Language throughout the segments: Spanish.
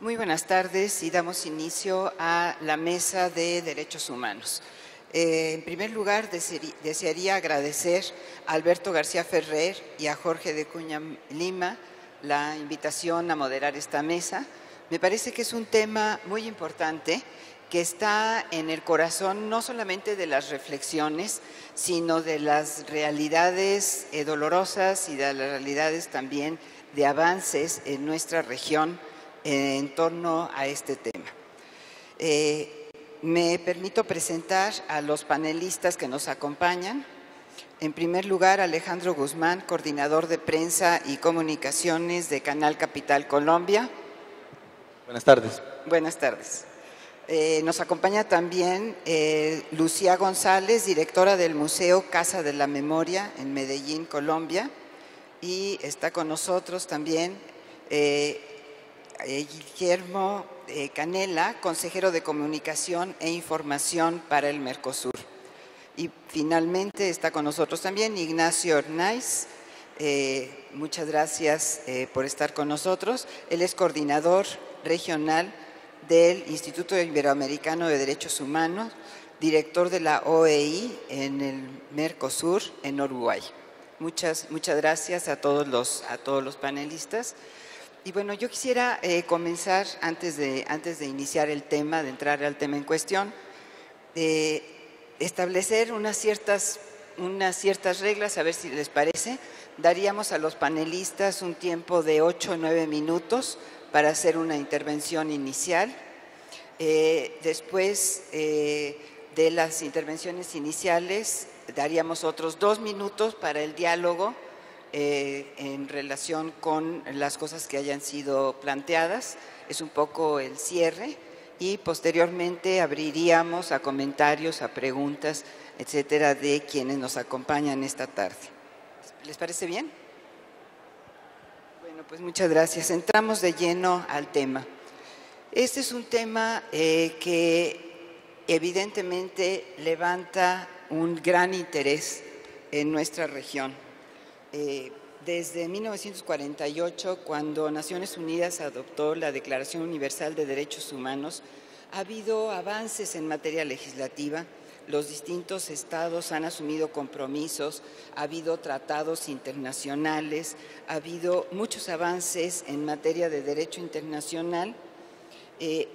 Muy buenas tardes y damos inicio a la Mesa de Derechos Humanos. En primer lugar, desearía agradecer a Alberto García Ferrer y a Jorge de Cuña Lima la invitación a moderar esta mesa. Me parece que es un tema muy importante que está en el corazón no solamente de las reflexiones, sino de las realidades dolorosas y de las realidades también de avances en nuestra región en torno a este tema. Me permito presentar a los panelistas que nos acompañan. En primer lugar, Alejandro Guzmán, coordinador de prensa y comunicaciones de Canal Capital Colombia. Buenas tardes. Buenas tardes. Nos acompaña también Lucía González, directora del Museo Casa de la Memoria en Medellín, Colombia. Y está con nosotros también Guillermo Canela, consejero de Comunicación e Información para el Mercosur. Y finalmente está con nosotros también Ignacio Ornaiz. Muchas gracias por estar con nosotros. Él es coordinador regional del Instituto Iberoamericano de Derechos Humanos, director de la OEI en el Mercosur en Uruguay. Muchas gracias a todos los panelistas. Y bueno, yo quisiera comenzar, antes de iniciar el tema, de entrar al tema en cuestión, establecer unas ciertas reglas, a ver si les parece. Daríamos a los panelistas un tiempo de 8 o 9 minutos para hacer una intervención inicial. Después de las intervenciones iniciales, daríamos otros 2 minutos para el diálogo en relación con las cosas que hayan sido planteadas. Es un poco el cierre y posteriormente abriríamos a comentarios, a preguntas, etcétera, de quienes nos acompañan esta tarde. ¿Les parece bien? Bueno, pues muchas gracias. Entramos de lleno al tema. Este es un tema que evidentemente levanta un gran interés en nuestra región. Desde 1948, cuando Naciones Unidas adoptó la Declaración Universal de Derechos Humanos, ha habido avances en materia legislativa. Los distintos estados han asumido compromisos, ha habido tratados internacionales, ha habido muchos avances en materia de derecho internacional,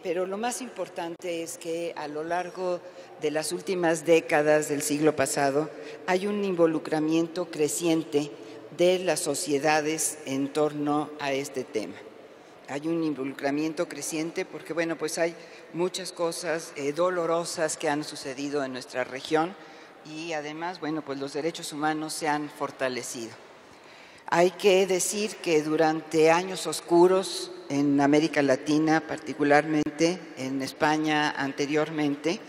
pero lo más importante es que a lo largo de las últimas décadas del siglo pasado hay un involucramiento creciente de las sociedades en torno a este tema. Hay un involucramiento creciente porque, bueno, pues hay muchas cosas dolorosas que han sucedido en nuestra región y además, bueno, pues los derechos humanos se han fortalecido. Hay que decir que durante años oscuros en América Latina, particularmente en España anteriormente,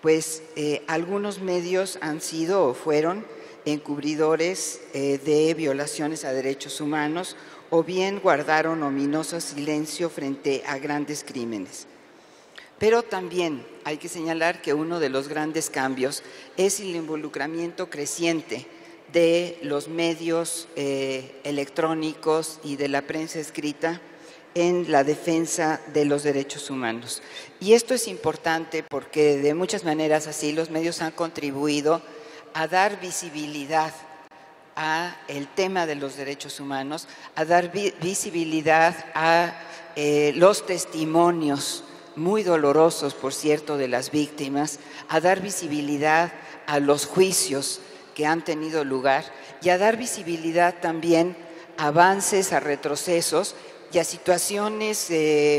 pues algunos medios han sido o fueron encubridores de violaciones a derechos humanos o bien guardaron ominoso silencio frente a grandes crímenes. Pero también hay que señalar que uno de los grandes cambios es el involucramiento creciente de los medios electrónicos y de la prensa escrita en la defensa de los derechos humanos. Y esto es importante porque de muchas maneras así los medios han contribuido a dar visibilidad a el tema de los derechos humanos, a dar visibilidad a los testimonios muy dolorosos, por cierto, de las víctimas, a dar visibilidad a los juicios que han tenido lugar y a dar visibilidad también a avances, a retrocesos y a situaciones,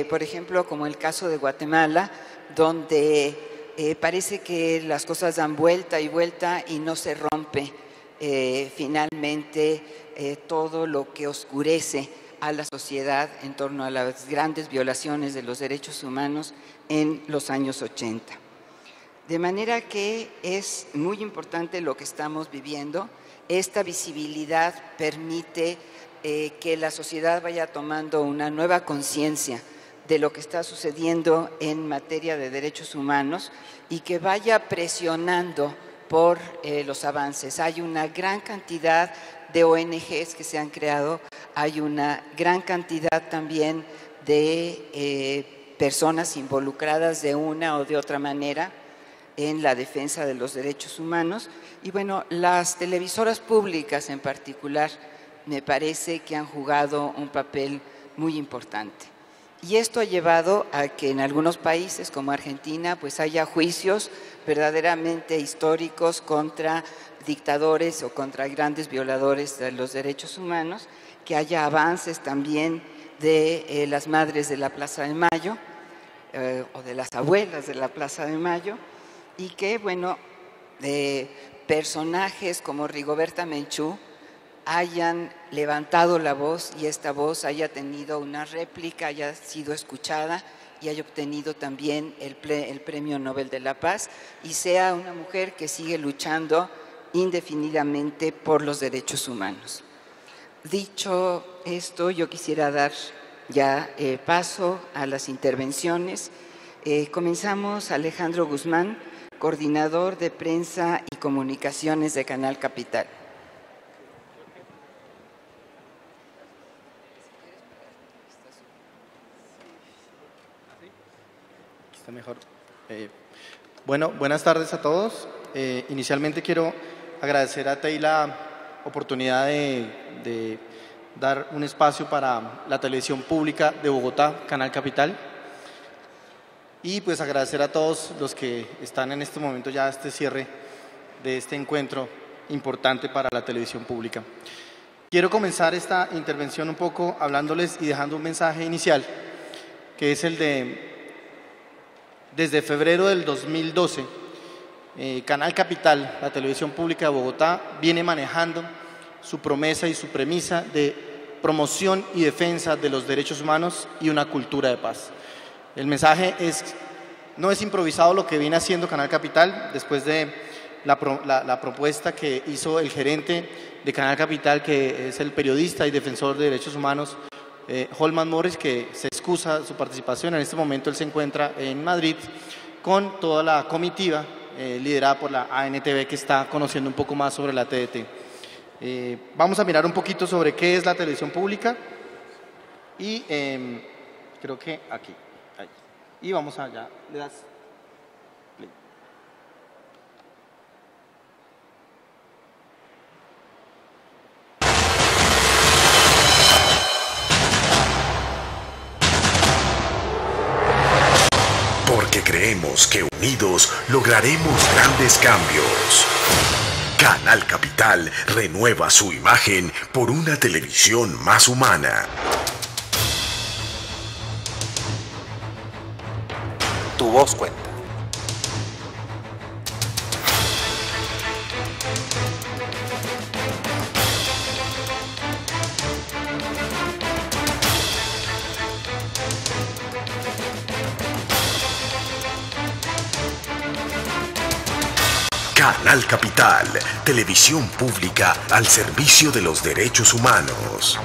por ejemplo, como el caso de Guatemala, donde parece que las cosas dan vuelta y vuelta y no se rompe finalmente todo lo que oscurece a la sociedad en torno a las grandes violaciones de los derechos humanos en los años 80. De manera que es muy importante lo que estamos viviendo. Esta visibilidad permite que la sociedad vaya tomando una nueva conciencia de lo que está sucediendo en materia de derechos humanos y que vaya presionando por los avances. Hay una gran cantidad de ONGs que se han creado, hay una gran cantidad también de personas involucradas de una o de otra manera en la defensa de los derechos humanos. Y bueno, las televisoras públicas en particular me parece que han jugado un papel muy importante. Y esto ha llevado a que en algunos países como Argentina pues haya juicios verdaderamente históricos contra dictadores o contra grandes violadores de los derechos humanos, que haya avances también de las madres de la Plaza de Mayo o de las abuelas de la Plaza de Mayo, y que, bueno, personajes como Rigoberta Menchú hayan levantado la voz y esta voz haya tenido una réplica, haya sido escuchada y haya obtenido también el Premio Nobel de la Paz, y sea una mujer que sigue luchando indefinidamente por los derechos humanos. Dicho esto, yo quisiera dar ya paso a las intervenciones. Comenzamos. Alejandro Guzmán, coordinador de prensa y comunicaciones de Canal Capital. Está mejor. Bueno, buenas tardes a todos. Inicialmente quiero agradecer a TEI la oportunidad de dar un espacio para la televisión pública de Bogotá, Canal Capital, y pues agradecer a todos los que están en este momento ya este cierre de este encuentro importante para la televisión pública. Quiero comenzar esta intervención un poco hablándoles y dejando un mensaje inicial, que es el de: desde febrero del 2012, Canal Capital, la televisión pública de Bogotá, viene manejando su promesa y su premisa de promoción y defensa de los derechos humanos y una cultura de paz. El mensaje no es improvisado lo que viene haciendo Canal Capital después de la propuesta que hizo el gerente de Canal Capital, que es el periodista y defensor de derechos humanos, Holman Morris, que se excusa su participación. En este momento él se encuentra en Madrid con toda la comitiva liderada por la ANTV, que está conociendo un poco más sobre la TDT. Vamos a mirar un poquito sobre qué es la televisión pública y creo que aquí. Ahí. Y vamos allá. Le das play. Porque creemos que unidos lograremos grandes cambios. Canal Capital renueva su imagen por una televisión más humana. Tu voz cuenta. Canal Capital, televisión pública al servicio de los derechos humanos.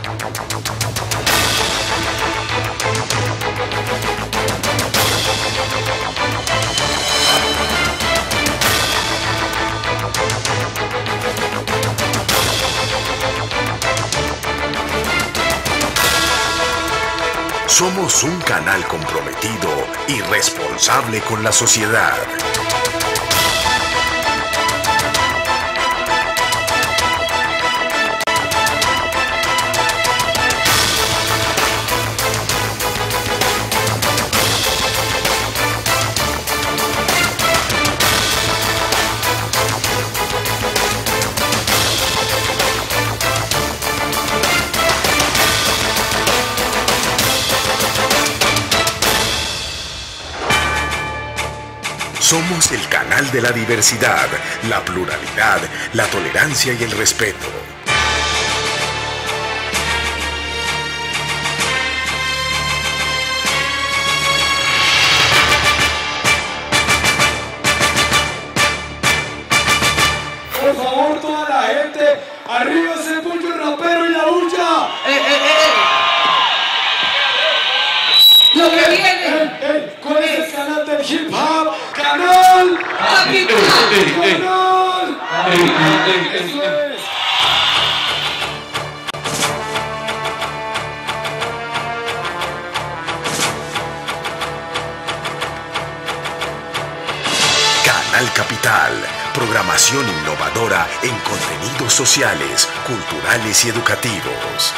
Somos un canal comprometido y responsable con la sociedad. Somos el canal de la diversidad, la pluralidad, la tolerancia y el respeto. Por favor, toda la gente, arriba ese puño el rapero y la hucha. Lo que viene. ¿Cuál es el canal del hip hop? ¡Canal Capital! ¡Canal! Eso es. Canal Capital, programación innovadora en contenidos sociales, culturales y educativos.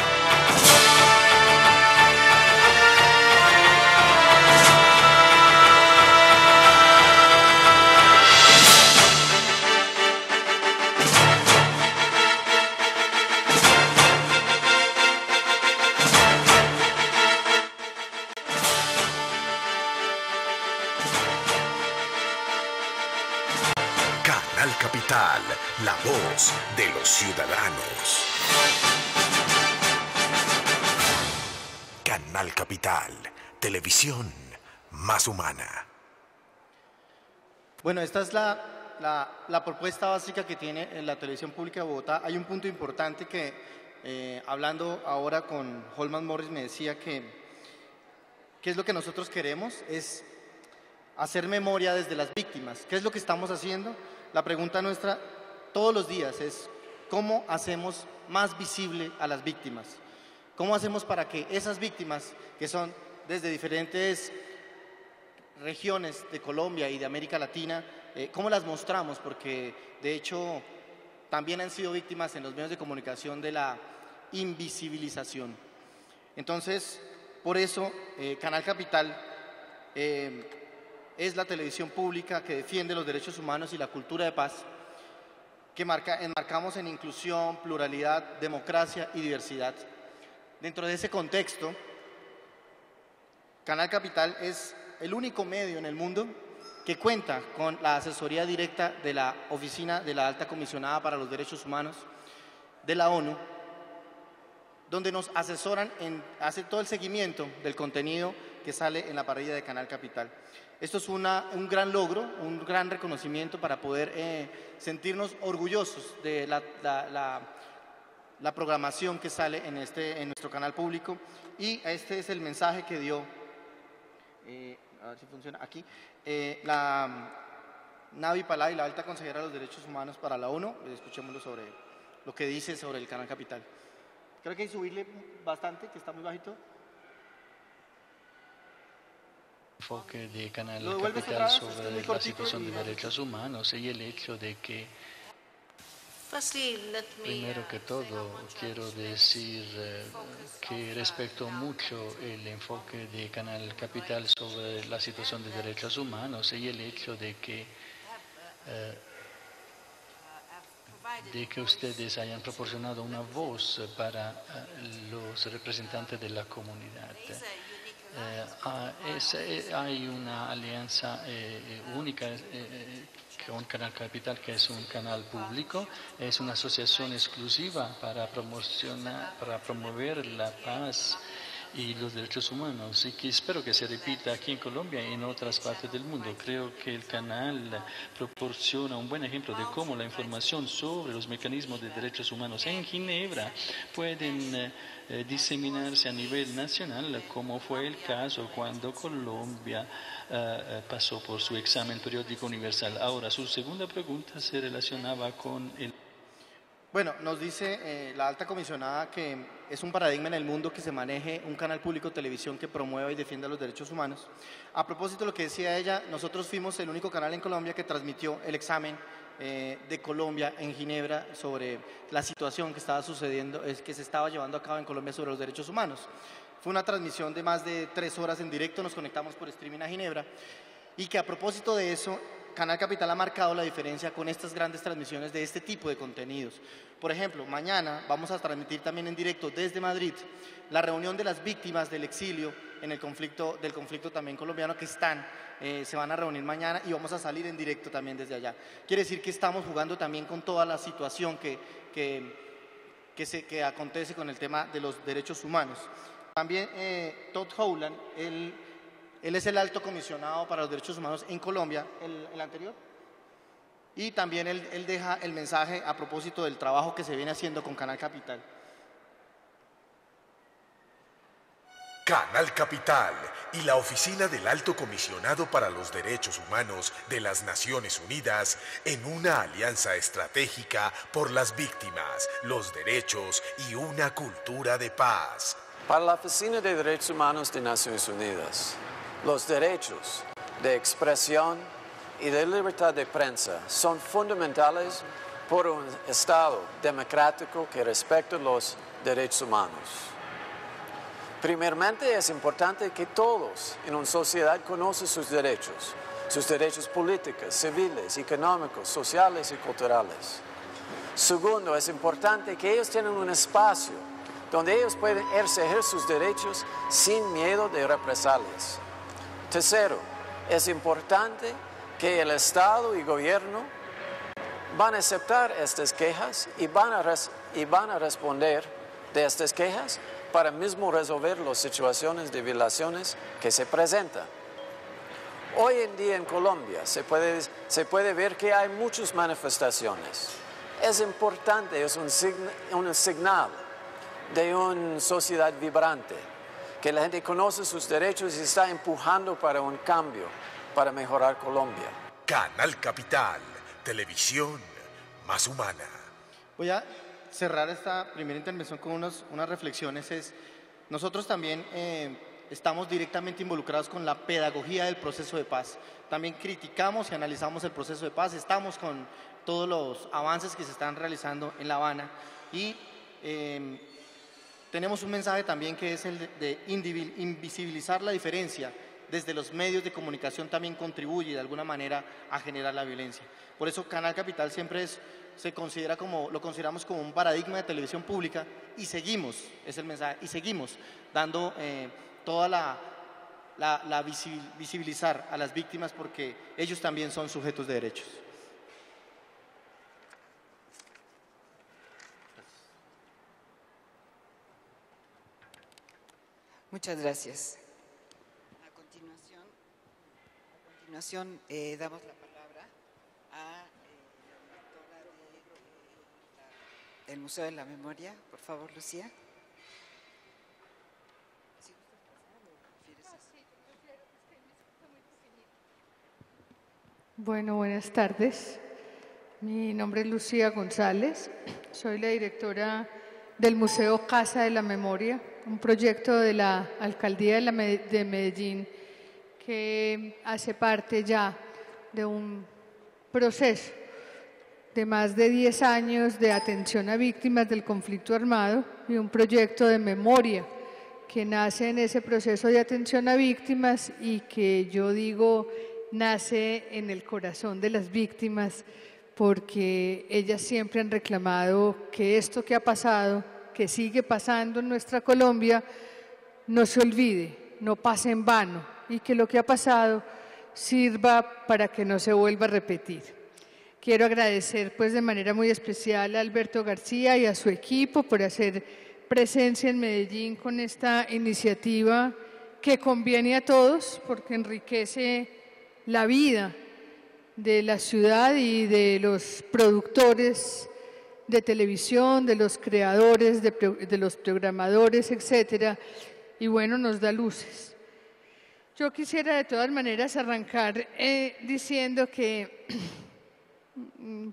Canal Capital, la voz de los ciudadanos. Canal Capital, televisión más humana. Bueno, esta es la propuesta básica que tiene la televisión pública de Bogotá. Hay un punto importante que, hablando ahora con Holman Morris, me decía que es lo que nosotros queremos, es hacer memoria desde las víctimas. ¿Qué es lo que estamos haciendo? La pregunta nuestra todos los días es ¿cómo hacemos más visible a las víctimas? ¿Cómo hacemos para que esas víctimas, que son desde diferentes regiones de Colombia y de América Latina, cómo las mostramos? Porque de hecho también han sido víctimas en los medios de comunicación de la invisibilización. Entonces, por eso Canal Capital es la televisión pública que defiende los derechos humanos y la cultura de paz, que enmarcamos en inclusión, pluralidad, democracia y diversidad. Dentro de ese contexto, Canal Capital es el único medio en el mundo que cuenta con la asesoría directa de la Oficina de la Alta Comisionada para los Derechos Humanos de la ONU, donde nos asesoran hacer todo el seguimiento del contenido que sale en la parrilla de Canal Capital. Esto es un gran logro, un gran reconocimiento para poder sentirnos orgullosos de la programación que sale en nuestro canal público, y este es el mensaje que dio, a ver si funciona aquí, la Navi Pillay, la alta consejera de los derechos humanos para la ONU. Escuchémoslo sobre lo que dice sobre el Canal Capital. Creo que hay que subirle bastante, que está muy bajito. Enfoque de Canal Capital sobre la situación de derechos humanos y el hecho de que, primero que todo, quiero decir que respeto mucho el enfoque de Canal Capital sobre la situación de derechos humanos y el hecho de que ustedes hayan proporcionado una voz para los representantes de la comunidad. Hay una alianza única con Canal Capital, que es un canal público, es una asociación exclusiva para promover la paz y los derechos humanos, y que espero que se repita aquí en Colombia y en otras partes del mundo. Creo que el canal proporciona un buen ejemplo de cómo la información sobre los mecanismos de derechos humanos en Ginebra pueden diseminarse a nivel nacional, como fue el caso cuando Colombia pasó por su examen periódico universal. Ahora, su segunda pregunta se relacionaba con el... Bueno, nos dice la alta comisionada que es un paradigma en el mundo que se maneje un canal público de televisión que promueva y defienda los derechos humanos. A propósito de lo que decía ella, nosotros fuimos el único canal en Colombia que transmitió el examen de Colombia en Ginebra sobre la situación que estaba sucediendo, que se estaba llevando a cabo en Colombia sobre los derechos humanos. Fue una transmisión de más de 3 horas en directo, nos conectamos por streaming a Ginebra, y que a propósito de eso, Canal Capital ha marcado la diferencia con estas grandes transmisiones de este tipo de contenidos. Por ejemplo, mañana vamos a transmitir también en directo desde Madrid la reunión de las víctimas del exilio en el conflicto también colombiano que se van a reunir mañana, y vamos a salir en directo también desde allá. Quiere decir que estamos jugando también con toda la situación que acontece con el tema de los derechos humanos. También Todd Howland, él es el alto comisionado para los derechos humanos en Colombia, el anterior, y también él deja el mensaje a propósito del trabajo que se viene haciendo con Canal Capital. Canal Capital y la Oficina del Alto Comisionado para los Derechos Humanos de las Naciones Unidas en una alianza estratégica por las víctimas, los derechos y una cultura de paz. Para la Oficina de Derechos Humanos de Naciones Unidas, los derechos de expresión, y de libertad de prensa son fundamentales por un Estado democrático que respeta los derechos humanos. Primeramente, es importante que todos en una sociedad conozcan sus derechos políticos, civiles, económicos, sociales y culturales. Segundo, es importante que ellos tengan un espacio donde ellos pueden ejercer sus derechos sin miedo de represalias. Tercero, es importante que el Estado y gobierno van a aceptar estas quejas y van a responder de estas quejas para mismo resolver las situaciones de violaciones que se presentan. Hoy en día en Colombia se puede ver que hay muchas manifestaciones. Es importante, es un señal de una sociedad vibrante, que la gente conoce sus derechos y está empujando para un cambio, para mejorar Colombia. Canal Capital, televisión más humana. Voy a cerrar esta primera intervención con unas reflexiones. Nosotros también estamos directamente involucrados con la pedagogía del proceso de paz. También criticamos y analizamos el proceso de paz, estamos con todos los avances que se están realizando en La Habana y tenemos un mensaje también que es el de invisibilizar la diferencia. Desde los medios de comunicación también contribuye de alguna manera a generar la violencia. Por eso Canal Capital siempre lo consideramos como un paradigma de televisión pública y seguimos, es el mensaje, y seguimos dando toda visibilizar a las víctimas porque ellos también son sujetos de derechos. Muchas gracias. A continuación damos la palabra a la directora del Museo de la Memoria. Por favor, Lucía. Bueno, buenas tardes. Mi nombre es Lucía González. Soy la directora del Museo Casa de la Memoria, un proyecto de la Alcaldía de Medellín que hace parte ya de un proceso de más de 10 años de atención a víctimas del conflicto armado y un proyecto de memoria que nace en ese proceso de atención a víctimas y que yo digo nace en el corazón de las víctimas porque ellas siempre han reclamado que esto que ha pasado, que sigue pasando en nuestra Colombia, no se olvide, no pase en vano y que lo que ha pasado sirva para que no se vuelva a repetir. Quiero agradecer pues de manera muy especial a Alberto García y a su equipo por hacer presencia en Medellín con esta iniciativa que conviene a todos porque enriquece la vida de la ciudad y de los productores de televisión, de los creadores, de los programadores, etcétera, y bueno, nos da luces. Yo quisiera de todas maneras arrancar diciendo que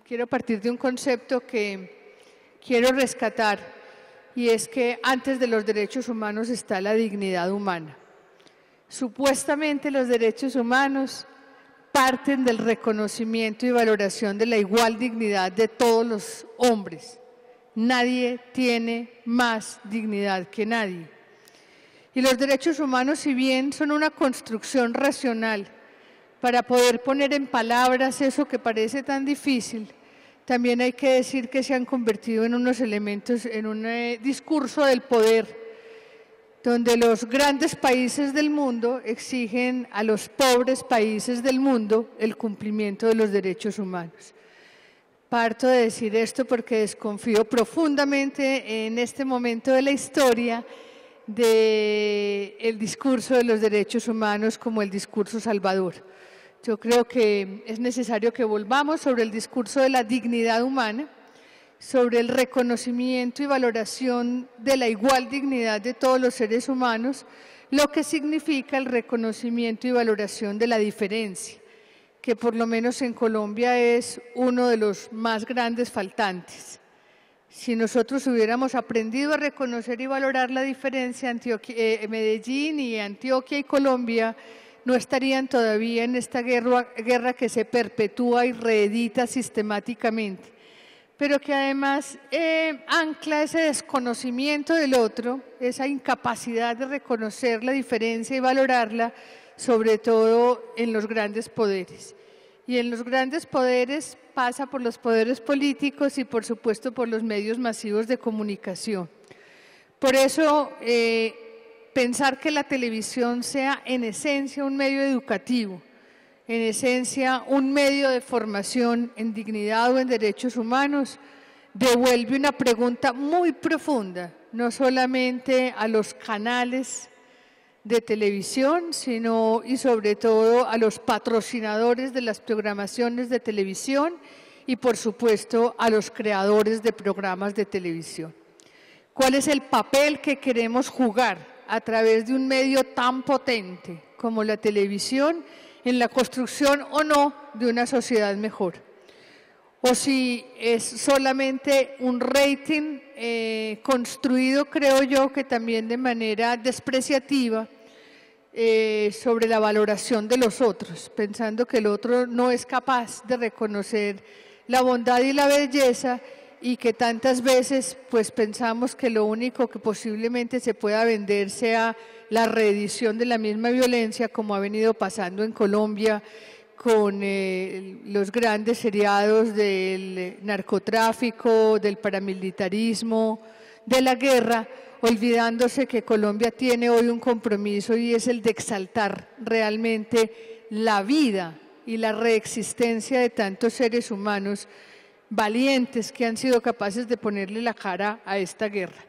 quiero partir de un concepto que quiero rescatar y es que antes de los derechos humanos está la dignidad humana. Supuestamente los derechos humanos parten del reconocimiento y valoración de la igual dignidad de todos los hombres. Nadie tiene más dignidad que nadie. Y los derechos humanos, si bien son una construcción racional para poder poner en palabras eso que parece tan difícil, también hay que decir que se han convertido en unos elementos, en un discurso del poder, donde los grandes países del mundo exigen a los pobres países del mundo el cumplimiento de los derechos humanos. Parto de decir esto porque desconfío profundamente en este momento de la historia del discurso de los derechos humanos como el discurso salvador. Yo creo que es necesario que volvamos sobre el discurso de la dignidad humana, sobre el reconocimiento y valoración de la igual dignidad de todos los seres humanos, lo que significa el reconocimiento y valoración de la diferencia, que por lo menos en Colombia es uno de los más grandes faltantes. Si nosotros hubiéramos aprendido a reconocer y valorar la diferencia, Medellín y Antioquia y Colombia no estarían todavía en esta guerra que se perpetúa y reedita sistemáticamente, pero que además ancla ese desconocimiento del otro, esa incapacidad de reconocer la diferencia y valorarla, sobre todo en los grandes poderes. Y en los grandes poderes pasa por los poderes políticos y por supuesto por los medios masivos de comunicación. Por eso pensar que la televisión sea en esencia un medio educativo, en esencia un medio de formación en dignidad o en derechos humanos, devuelve una pregunta muy profunda, no solamente a los canales de televisión, sino y sobre todo a los patrocinadores de las programaciones de televisión y por supuesto a los creadores de programas de televisión. ¿Cuál es el papel que queremos jugar a través de un medio tan potente como la televisión en la construcción o no de una sociedad mejor? O si es solamente un rating construido, creo yo, que también de manera despreciativa sobre la valoración de los otros, pensando que el otro no es capaz de reconocer la bondad y la belleza y que tantas veces pues pensamos que lo único que posiblemente se pueda vender sea la reedición de la misma violencia, como ha venido pasando en Colombia con los grandes seriados del narcotráfico, del paramilitarismo, de la guerra, olvidándose que Colombia tiene hoy un compromiso y es el de exaltar realmente la vida y la reexistencia de tantos seres humanos valientes que han sido capaces de ponerle la cara a esta guerra.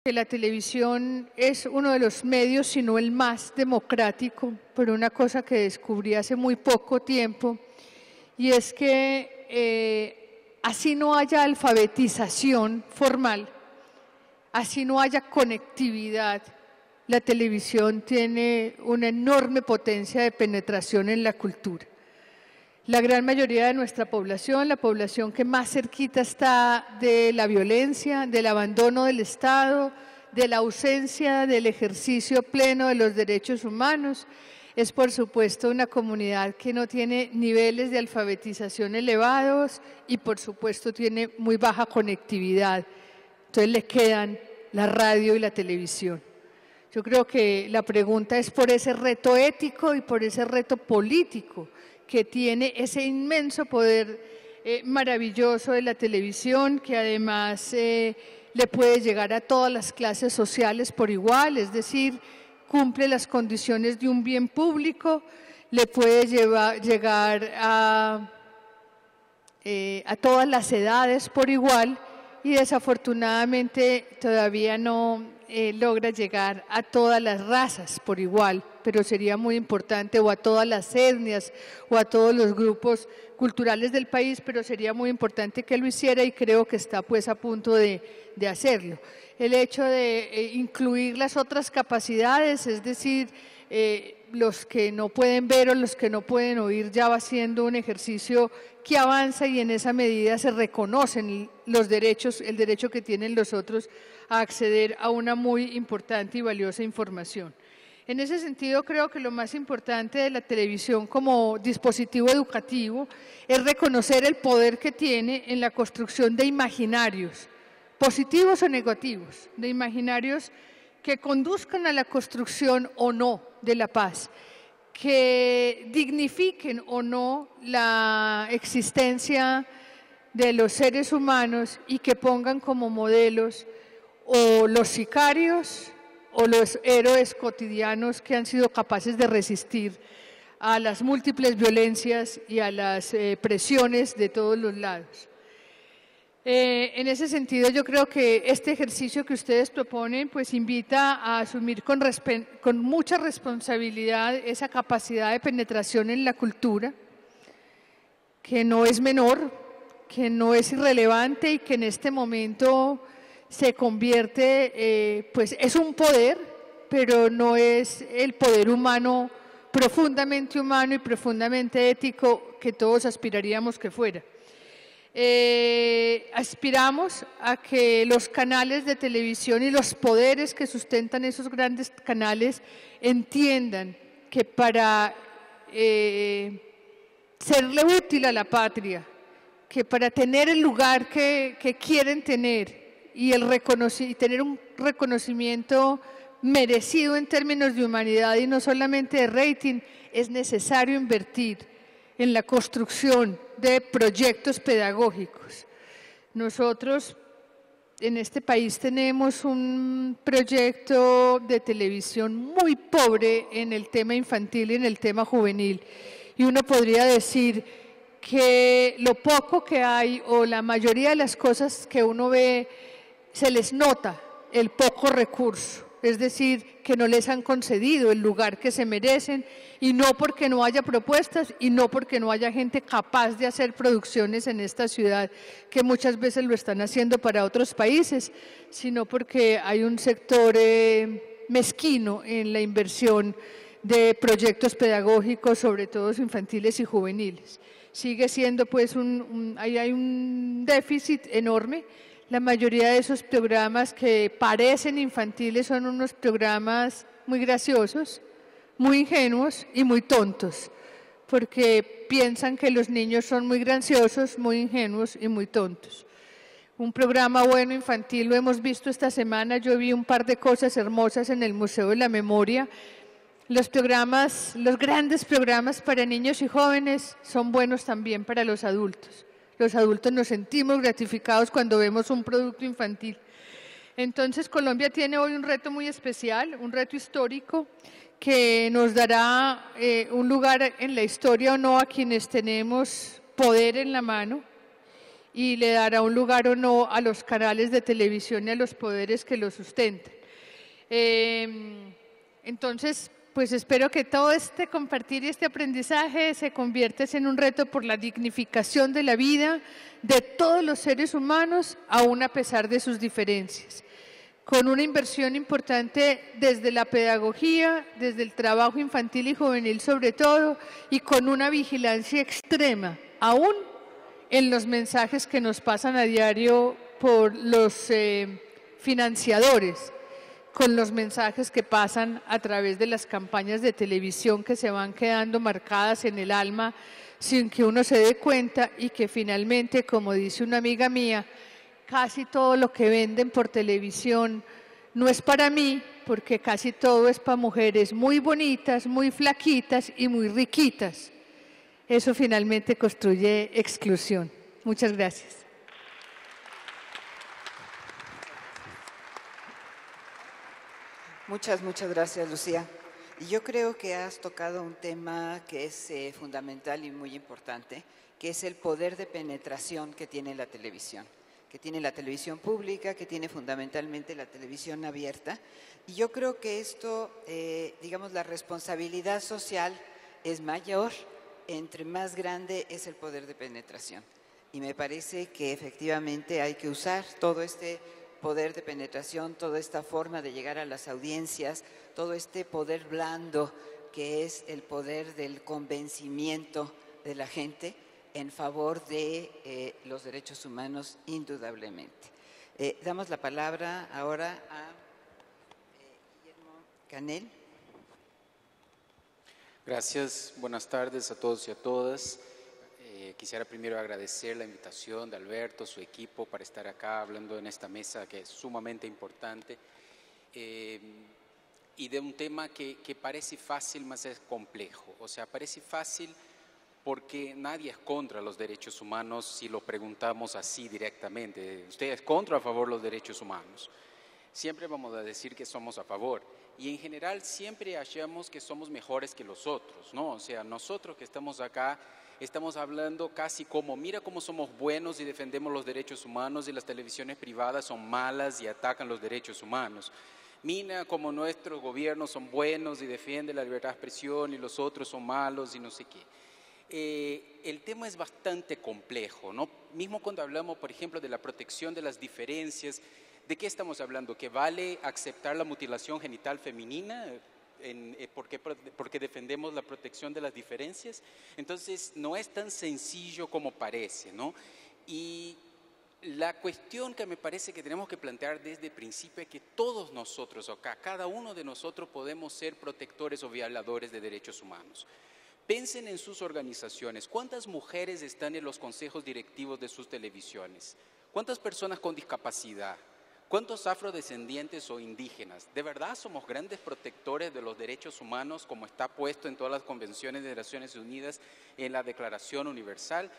La televisión es uno de los medios, si no el más democrático, por una cosa que descubrí hace muy poco tiempo, y es que así no haya alfabetización formal, así no haya conectividad, la televisión tiene una enorme potencia de penetración en la cultura. La gran mayoría de nuestra población, la población que más cerquita está de la violencia, del abandono del Estado, de la ausencia del ejercicio pleno de los derechos humanos, es por supuesto una comunidad que no tiene niveles de alfabetización elevados y por supuesto tiene muy baja conectividad. Entonces le quedan la radio y la televisión. Yo creo que la pregunta es por ese reto ético y por ese reto político que tiene ese inmenso poder maravilloso de la televisión, que además le puede llegar a todas las clases sociales por igual, es decir, cumple las condiciones de un bien público, le puede llegar a todas las edades por igual y desafortunadamente todavía no logra llegar a todas las razas por igual, pero sería muy importante, o a todas las etnias o a todos los grupos culturales del país, pero sería muy importante que lo hiciera y creo que está pues a punto de hacerlo. El hecho de incluir las otras capacidades, es decir, los que no pueden ver o los que no pueden oír, ya va siendo un ejercicio que avanza y en esa medida se reconocen los derechos, el derecho que tienen los otros a acceder a una muy importante y valiosa información. En ese sentido, creo que lo más importante de la televisión como dispositivo educativo es reconocer el poder que tiene en la construcción de imaginarios, positivos o negativos, de imaginarios que conduzcan a la construcción o no de la paz, que dignifiquen o no la existencia de los seres humanos y que pongan como modelos o los sicarios o los héroes cotidianos que han sido capaces de resistir a las múltiples violencias y a las presiones de todos los lados. En ese sentido, yo creo que este ejercicio que ustedes proponen pues invita a asumir con mucha responsabilidad esa capacidad de penetración en la cultura, que no es menor, que no es irrelevante y que en este momento se convierte, pues es un poder, pero no es el poder humano, profundamente humano y profundamente ético que todos aspiraríamos que fuera. Aspiramos a que los canales de televisión y los poderes que sustentan esos grandes canales entiendan que para serle útil a la patria, que para tener el lugar que quieren tener y tener un reconocimiento merecido en términos de humanidad y no solamente de rating, es necesario invertir en la construcción de proyectos pedagógicos. Nosotros en este país tenemos un proyecto de televisión muy pobre en el tema infantil y en el tema juvenil. Y uno podría decir que lo poco que hay o la mayoría de las cosas que uno ve, se les nota el poco recurso. Es decir, que no les han concedido el lugar que se merecen y no porque no haya propuestas y no porque no haya gente capaz de hacer producciones en esta ciudad, que muchas veces lo están haciendo para otros países, sino porque hay un sector mezquino en la inversión de proyectos pedagógicos, sobre todo infantiles y juveniles. Sigue siendo pues hay un déficit enorme. La mayoría de esos programas que parecen infantiles son unos programas muy graciosos, muy ingenuos y muy tontos, porque piensan que los niños son muy graciosos, muy ingenuos y muy tontos. Un programa bueno infantil lo hemos visto esta semana, yo vi un par de cosas hermosas en el Museo de la Memoria. Los grandes programas para niños y jóvenes son buenos también para los adultos. Los adultos nos sentimos gratificados cuando vemos un producto infantil. Entonces, Colombia tiene hoy un reto muy especial, un reto histórico, que nos dará un lugar en la historia o no a quienes tenemos poder en la mano y le dará un lugar o no a los canales de televisión y a los poderes que lo sustentan. Entonces, pues espero que todo este compartir y este aprendizaje se convierta en un reto por la dignificación de la vida de todos los seres humanos, aún a pesar de sus diferencias, con una inversión importante desde la pedagogía, desde el trabajo infantil y juvenil sobre todo, y con una vigilancia extrema, aún en los mensajes que nos pasan a diario por los financiadores, con los mensajes que pasan a través de las campañas de televisión que se van quedando marcadas en el alma sin que uno se dé cuenta y que finalmente, como dice una amiga mía, casi todo lo que venden por televisión no es para mí, porque casi todo es para mujeres muy bonitas, muy flaquitas y muy riquitas. Eso finalmente construye exclusión. Muchas gracias. Muchas gracias, Lucía. Y yo creo que has tocado un tema que es fundamental y muy importante, que es el poder de penetración que tiene la televisión pública, que tiene fundamentalmente la televisión abierta. Y yo creo que esto, digamos, la responsabilidad social es mayor, entre más grande es el poder de penetración. Y me parece que efectivamente hay que usar todo este poder de penetración, toda esta forma de llegar a las audiencias, todo este poder blando que es el poder del convencimiento de la gente en favor de los derechos humanos, indudablemente. Damos la palabra ahora a Guillermo Canel. Gracias, buenas tardes a todos y a todas. Quisiera primero agradecer la invitación de Alberto, su equipo, para estar acá hablando en esta mesa que es sumamente importante y de un tema que parece fácil, mas es complejo. O sea, parece fácil porque nadie es contra los derechos humanos si lo preguntamos así directamente. ¿Usted es contra o a favor de los derechos humanos? Siempre vamos a decir que somos a favor. Y en general siempre hallamos que somos mejores que los otros, ¿no? O sea, nosotros que estamos acá estamos hablando casi como, mira cómo somos buenos y defendemos los derechos humanos y las televisiones privadas son malas y atacan los derechos humanos. Mira como nuestros gobiernos son buenos y defienden la libertad de expresión y los otros son malos y no sé qué. El tema es bastante complejo, ¿no? Mismo cuando hablamos, por ejemplo, de la protección de las diferencias, ¿de qué estamos hablando? ¿Que vale aceptar la mutilación genital femenina? Porque defendemos la protección de las diferencias. Entonces no es tan sencillo como parece, ¿no? Y la cuestión que me parece que tenemos que plantear desde el principio es que todos nosotros acá, cada uno de nosotros podemos ser protectores o violadores de derechos humanos. Piensen en sus organizaciones. ¿Cuántas mujeres están en los consejos directivos de sus televisiones? ¿Cuántas personas con discapacidad? ¿Cuántos afrodescendientes o indígenas? ¿De verdad somos grandes protectores de los derechos humanos como está puesto en todas las convenciones de Naciones Unidas, en la Declaración Universal?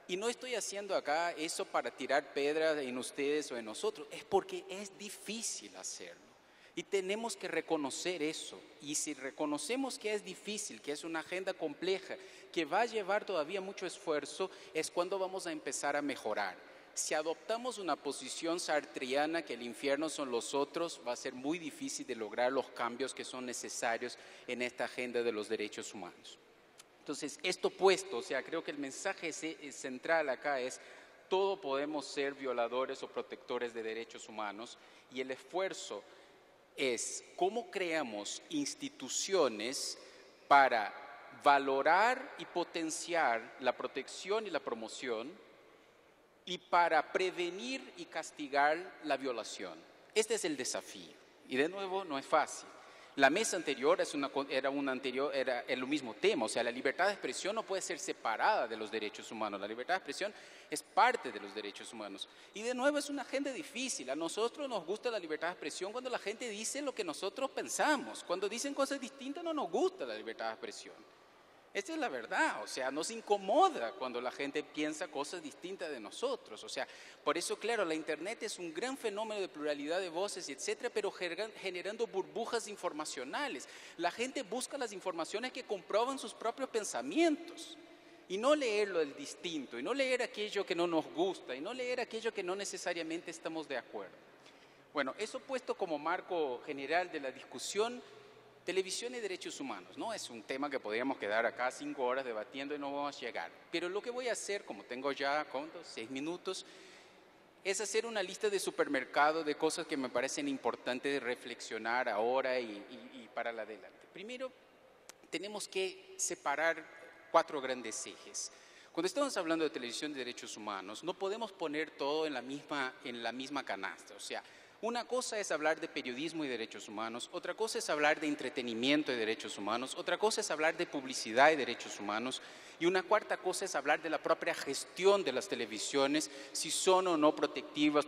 Y no estoy haciendo acá eso para tirar piedras en ustedes o en nosotros, es porque es difícil hacerlo. Y tenemos que reconocer eso. Y si reconocemos que es difícil, que es una agenda compleja, que va a llevar todavía mucho esfuerzo, es cuando vamos a empezar a mejorar. Si adoptamos una posición sartriana que el infierno son los otros, va a ser muy difícil de lograr los cambios que son necesarios en esta agenda de los derechos humanos. Entonces, esto puesto, o sea, creo que el mensaje central acá es: todos podemos ser violadores o protectores de derechos humanos, y el esfuerzo es cómo creamos instituciones para valorar y potenciar la protección y la promoción, y para prevenir y castigar la violación. Este es el desafío, y de nuevo no es fácil. La mesa anterior era el mismo tema, o sea, la libertad de expresión no puede ser separada de los derechos humanos. La libertad de expresión es parte de los derechos humanos. Y de nuevo es una agenda difícil. A nosotros nos gusta la libertad de expresión cuando la gente dice lo que nosotros pensamos. Cuando dicen cosas distintas no nos gusta la libertad de expresión. Esta es la verdad, o sea, nos incomoda cuando la gente piensa cosas distintas de nosotros. O sea, por eso, claro, la Internet es un gran fenómeno de pluralidad de voces, etcétera, pero generando burbujas informacionales. La gente busca las informaciones que comprueban sus propios pensamientos, y no leer lo del distinto, y no leer aquello que no nos gusta, y no leer aquello que no necesariamente estamos de acuerdo. Bueno, eso puesto como marco general de la discusión. Televisión y derechos humanos, ¿no? Es un tema que podríamos quedar acá 5 horas debatiendo y no vamos a llegar. Pero lo que voy a hacer, como tengo ya 6 minutos, es hacer una lista de supermercado de cosas que me parecen importantes reflexionar ahora y para el adelante. Primero, tenemos que separar 4 grandes ejes. Cuando estamos hablando de televisión y derechos humanos, no podemos poner todo en la misma canasta. O sea, una cosa es hablar de periodismo y derechos humanos, otra cosa es hablar de entretenimiento y derechos humanos, otra cosa es hablar de publicidad y derechos humanos, y una cuarta cosa es hablar de la propia gestión de las televisiones, si son o no protectivas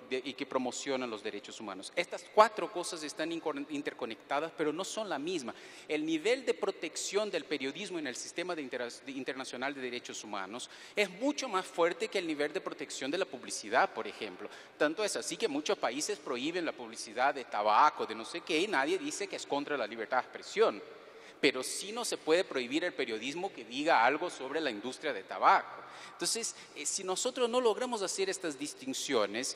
y que promocionan los derechos humanos. Estas 4 cosas están interconectadas, pero no son la misma. El nivel de protección del periodismo en el sistema internacional de derechos humanos es mucho más fuerte que el nivel de protección de la publicidad, por ejemplo. Tanto es así que muchos países prohíben la publicidad de tabaco, de no sé qué, y nadie dice que es contra la libertad de expresión. Pero sí no se puede prohibir el periodismo que diga algo sobre la industria de tabaco. Entonces, si nosotros no logramos hacer estas distinciones,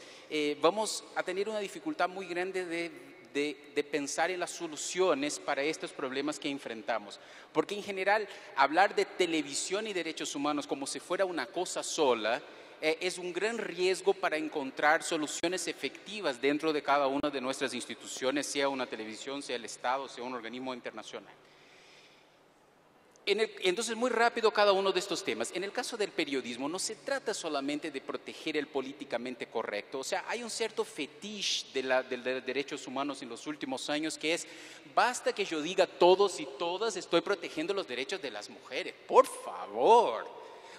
vamos a tener una dificultad muy grande de pensar en las soluciones para estos problemas que enfrentamos. Porque en general, hablar de televisión y derechos humanos como si fuera una cosa sola, es un gran riesgo para encontrar soluciones efectivas dentro de cada una de nuestras instituciones, sea una televisión, sea el Estado, sea un organismo internacional. Entonces, muy rápido cada uno de estos temas. En el caso del periodismo, no se trata solamente de proteger el políticamente correcto. O sea, hay un cierto fetiche de los derechos humanos en los últimos años que es: basta que yo diga todos y todas, estoy protegiendo los derechos de las mujeres. Por favor.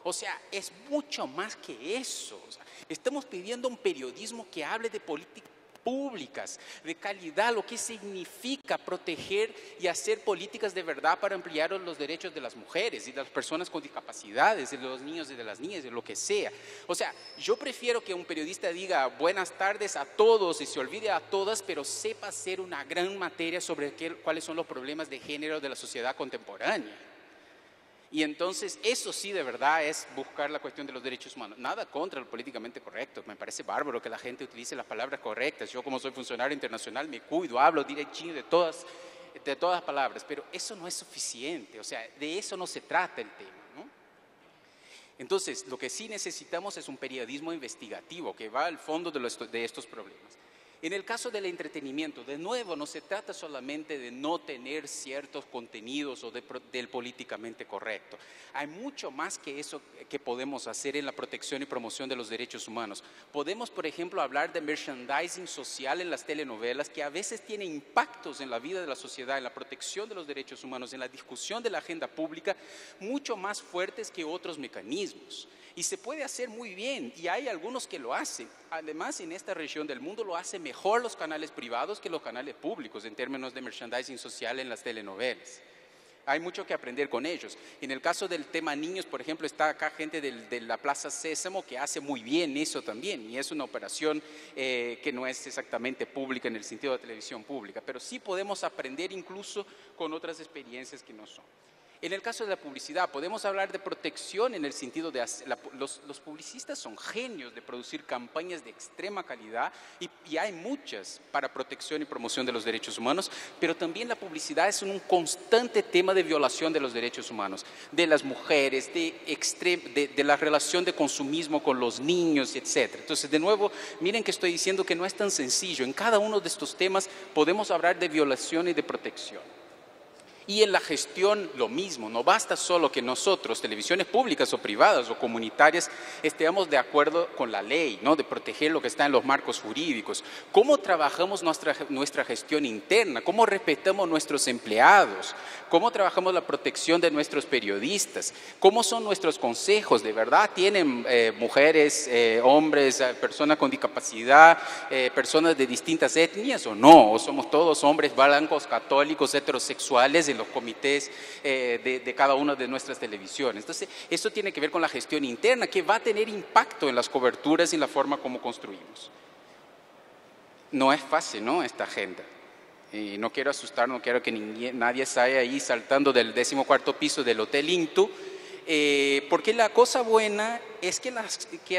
O sea, es mucho más que eso. O sea, estamos pidiendo un periodismo que hable de políticas públicas, de calidad, lo que significa proteger y hacer políticas de verdad para ampliar los derechos de las mujeres y de las personas con discapacidades, de los niños y de las niñas, de lo que sea. O sea, yo prefiero que un periodista diga buenas tardes a todos y se olvide a todas, pero sepa hacer una gran materia sobre cuáles son los problemas de género de la sociedad contemporánea. Y entonces eso sí de verdad es buscar la cuestión de los derechos humanos. Nada contra lo políticamente correcto, me parece bárbaro que la gente utilice las palabras correctas. Yo, como soy funcionario internacional, me cuido, hablo directinho de todas las palabras, pero eso no es suficiente. O sea, de eso no se trata el tema, ¿no? Entonces, lo que sí necesitamos es un periodismo investigativo que va al fondo de estos problemas. En el caso del entretenimiento, de nuevo, no se trata solamente de no tener ciertos contenidos o del políticamente correcto. Hay mucho más que eso que podemos hacer en la protección y promoción de los derechos humanos. Podemos, por ejemplo, hablar de merchandising social en las telenovelas, que a veces tiene impactos en la vida de la sociedad, en la protección de los derechos humanos, en la discusión de la agenda pública, mucho más fuertes que otros mecanismos. Y se puede hacer muy bien, y hay algunos que lo hacen. Además, en esta región del mundo lo hacen mejor los canales privados que los canales públicos en términos de merchandising social en las telenovelas. Hay mucho que aprender con ellos. En el caso del tema niños, por ejemplo, está acá gente de la Plaza Sésamo que hace muy bien eso también, y es una operación que no es exactamente pública en el sentido de televisión pública, pero sí podemos aprender incluso con otras experiencias que no son. En el caso de la publicidad, podemos hablar de protección en el sentido de los publicistas son genios de producir campañas de extrema calidad y hay muchas para protección y promoción de los derechos humanos, pero también la publicidad es un constante tema de violación de los derechos humanos, de las mujeres, de la relación de consumismo con los niños, etc. Entonces, de nuevo, miren que estoy diciendo que no es tan sencillo. En cada uno de estos temas podemos hablar de violación y de protección. Y en la gestión lo mismo, no basta solo que nosotros, televisiones públicas o privadas o comunitarias, estemos de acuerdo con la ley, ¿no? De proteger lo que está en los marcos jurídicos. ¿Cómo trabajamos nuestra gestión interna? ¿Cómo respetamos a nuestros empleados? ¿Cómo trabajamos la protección de nuestros periodistas? ¿Cómo son nuestros consejos? ¿De verdad tienen mujeres, hombres, personas con discapacidad, personas de distintas etnias o no? ¿O somos todos hombres blancos, católicos, heterosexuales en los comités de cada una de nuestras televisiones? Entonces, esto tiene que ver con la gestión interna, que va a tener impacto en las coberturas y en la forma como construimos. No es fácil, ¿no?, esta agenda. Y no quiero asustar, no quiero que nadie salga ahí saltando del 14º piso del Hotel Intu, porque la cosa buena es que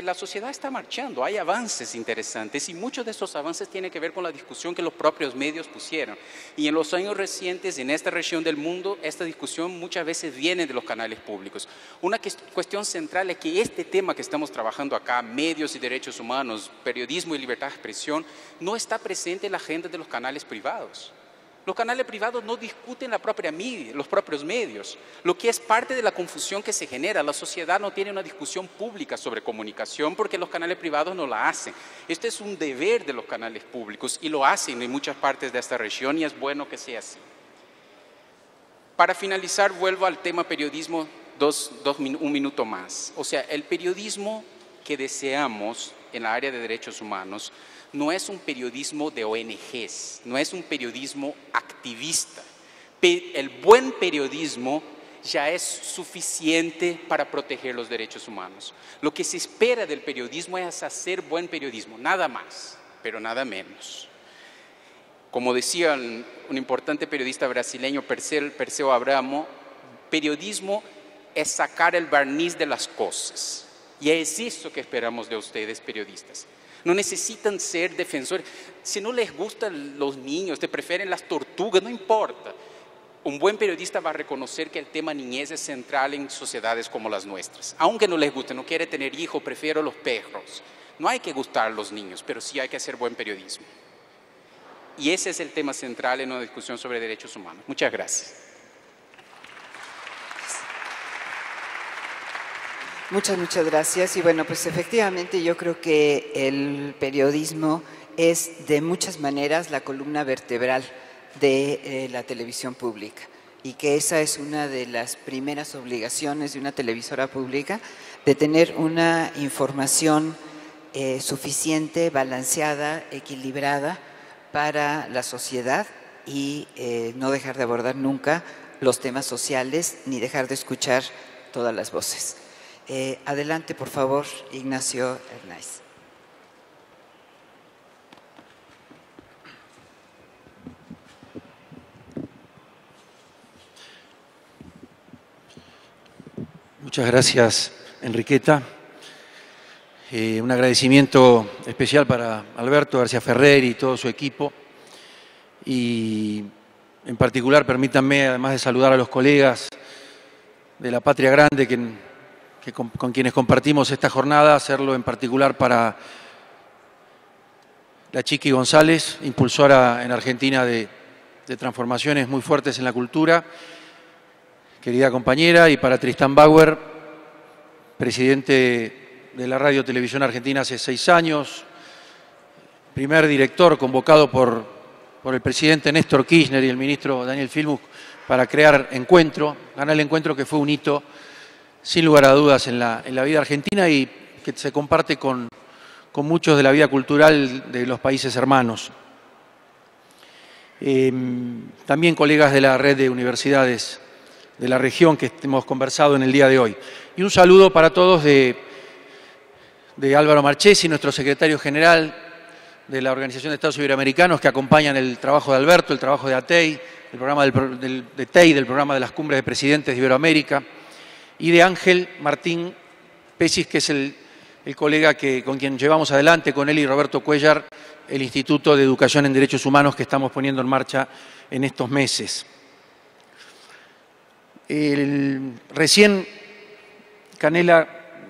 la sociedad está marchando, hay avances interesantes y muchos de esos avances tienen que ver con la discusión que los propios medios pusieron. Y en los años recientes, en esta región del mundo, esta discusión muchas veces viene de los canales públicos. Una cuestión central es que este tema que estamos trabajando acá, medios y derechos humanos, periodismo y libertad de expresión, no está presente en la agenda de los canales privados. Los canales privados no discuten la propia media, los propios medios, lo que es parte de la confusión que se genera. La sociedad no tiene una discusión pública sobre comunicación porque los canales privados no la hacen. Este es un deber de los canales públicos y lo hacen en muchas partes de esta región y es bueno que sea así. Para finalizar, vuelvo al tema periodismo un minuto más. O sea, el periodismo que deseamos en la área de derechos humanos no es un periodismo de ONGs, no es un periodismo activista. El buen periodismo ya es suficiente para proteger los derechos humanos. Lo que se espera del periodismo es hacer buen periodismo, nada más, pero nada menos. Como decía un importante periodista brasileño, Perseu Abramo, periodismo es sacar el barniz de las cosas. Y es eso que esperamos de ustedes, periodistas. No necesitan ser defensores. Si no les gustan los niños, te prefieren las tortugas, no importa. Un buen periodista va a reconocer que el tema niñez es central en sociedades como las nuestras. Aunque no les guste, no quiere tener hijos, prefiero los perros. No hay que gustar a los niños, pero sí hay que hacer buen periodismo. Y ese es el tema central en una discusión sobre derechos humanos. Muchas gracias. Muchas gracias. Y bueno, pues efectivamente yo creo que el periodismo es de muchas maneras la columna vertebral de la televisión pública y que esa es una de las primeras obligaciones de una televisora pública, de tener una información suficiente, balanceada, equilibrada para la sociedad y no dejar de abordar nunca los temas sociales ni dejar de escuchar todas las voces. Adelante, por favor, Ignacio Hernáiz. Muchas gracias, Enriqueta. Un agradecimiento especial para Alberto García Ferrer y todo su equipo. Y en particular, permítanme, además de saludar a los colegas de la Patria Grande con quienes compartimos esta jornada, hacerlo en particular para la Chiqui González, impulsora en Argentina de transformaciones muy fuertes en la cultura, querida compañera, y para Tristán Bauer, presidente de la Radio Televisión Argentina hace 6 años, primer director convocado por el presidente Néstor Kirchner y el ministro Daniel Filmus para crear Encuentro, Canal Encuentro, que fue un hito, sin lugar a dudas, en la vida argentina y que se comparte con muchos de la vida cultural de los países hermanos. También colegas de la red de universidades de la región que hemos conversado en el día de hoy. Y un saludo para todos de Álvaro Marchesi, nuestro secretario general de la Organización de Estados Iberoamericanos, que acompañan el trabajo de Alberto, el trabajo de ATEI, el programa de TEI, del programa de las cumbres de presidentes de Iberoamérica, y de Ángel Martín Pesis, que es el colega con quien llevamos adelante, con él y Roberto Cuellar, el Instituto de Educación en Derechos Humanos que estamos poniendo en marcha en estos meses. Recién Canela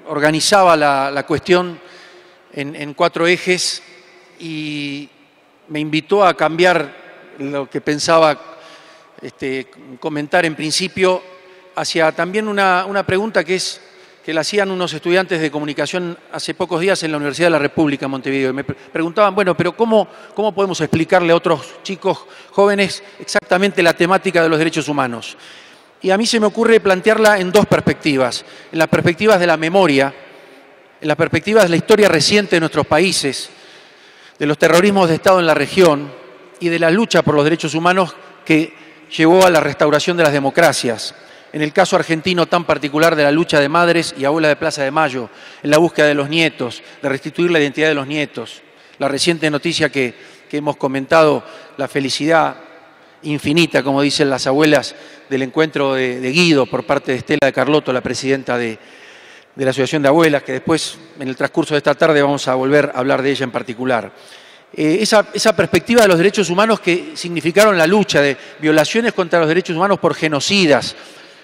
organizaba la cuestión en 4 ejes y me invitó a cambiar lo que pensaba comentar en principio hacia también una pregunta que le hacían unos estudiantes de comunicación hace pocos días en la Universidad de la República en Montevideo. Y me preguntaban, bueno, pero ¿cómo podemos explicarle a otros chicos jóvenes exactamente la temática de los derechos humanos? Y a mí se me ocurre plantearla en 2 perspectivas. En las perspectivas de la memoria, en las perspectivas de la historia reciente de nuestros países, de los terrorismos de Estado en la región y de la lucha por los derechos humanos que llevó a la restauración de las democracias. En el caso argentino tan particular de la lucha de madres y abuelas de Plaza de Mayo, en la búsqueda de los nietos, de restituir la identidad de los nietos. La reciente noticia que hemos comentado, la felicidad infinita, como dicen las abuelas, del encuentro de Guido por parte de Estela de Carlotto, la presidenta de la Asociación de Abuelas, que después, en el transcurso de esta tarde, vamos a volver a hablar de ella en particular. Esa perspectiva de los derechos humanos que significaron la lucha de violaciones contra los derechos humanos por genocidas,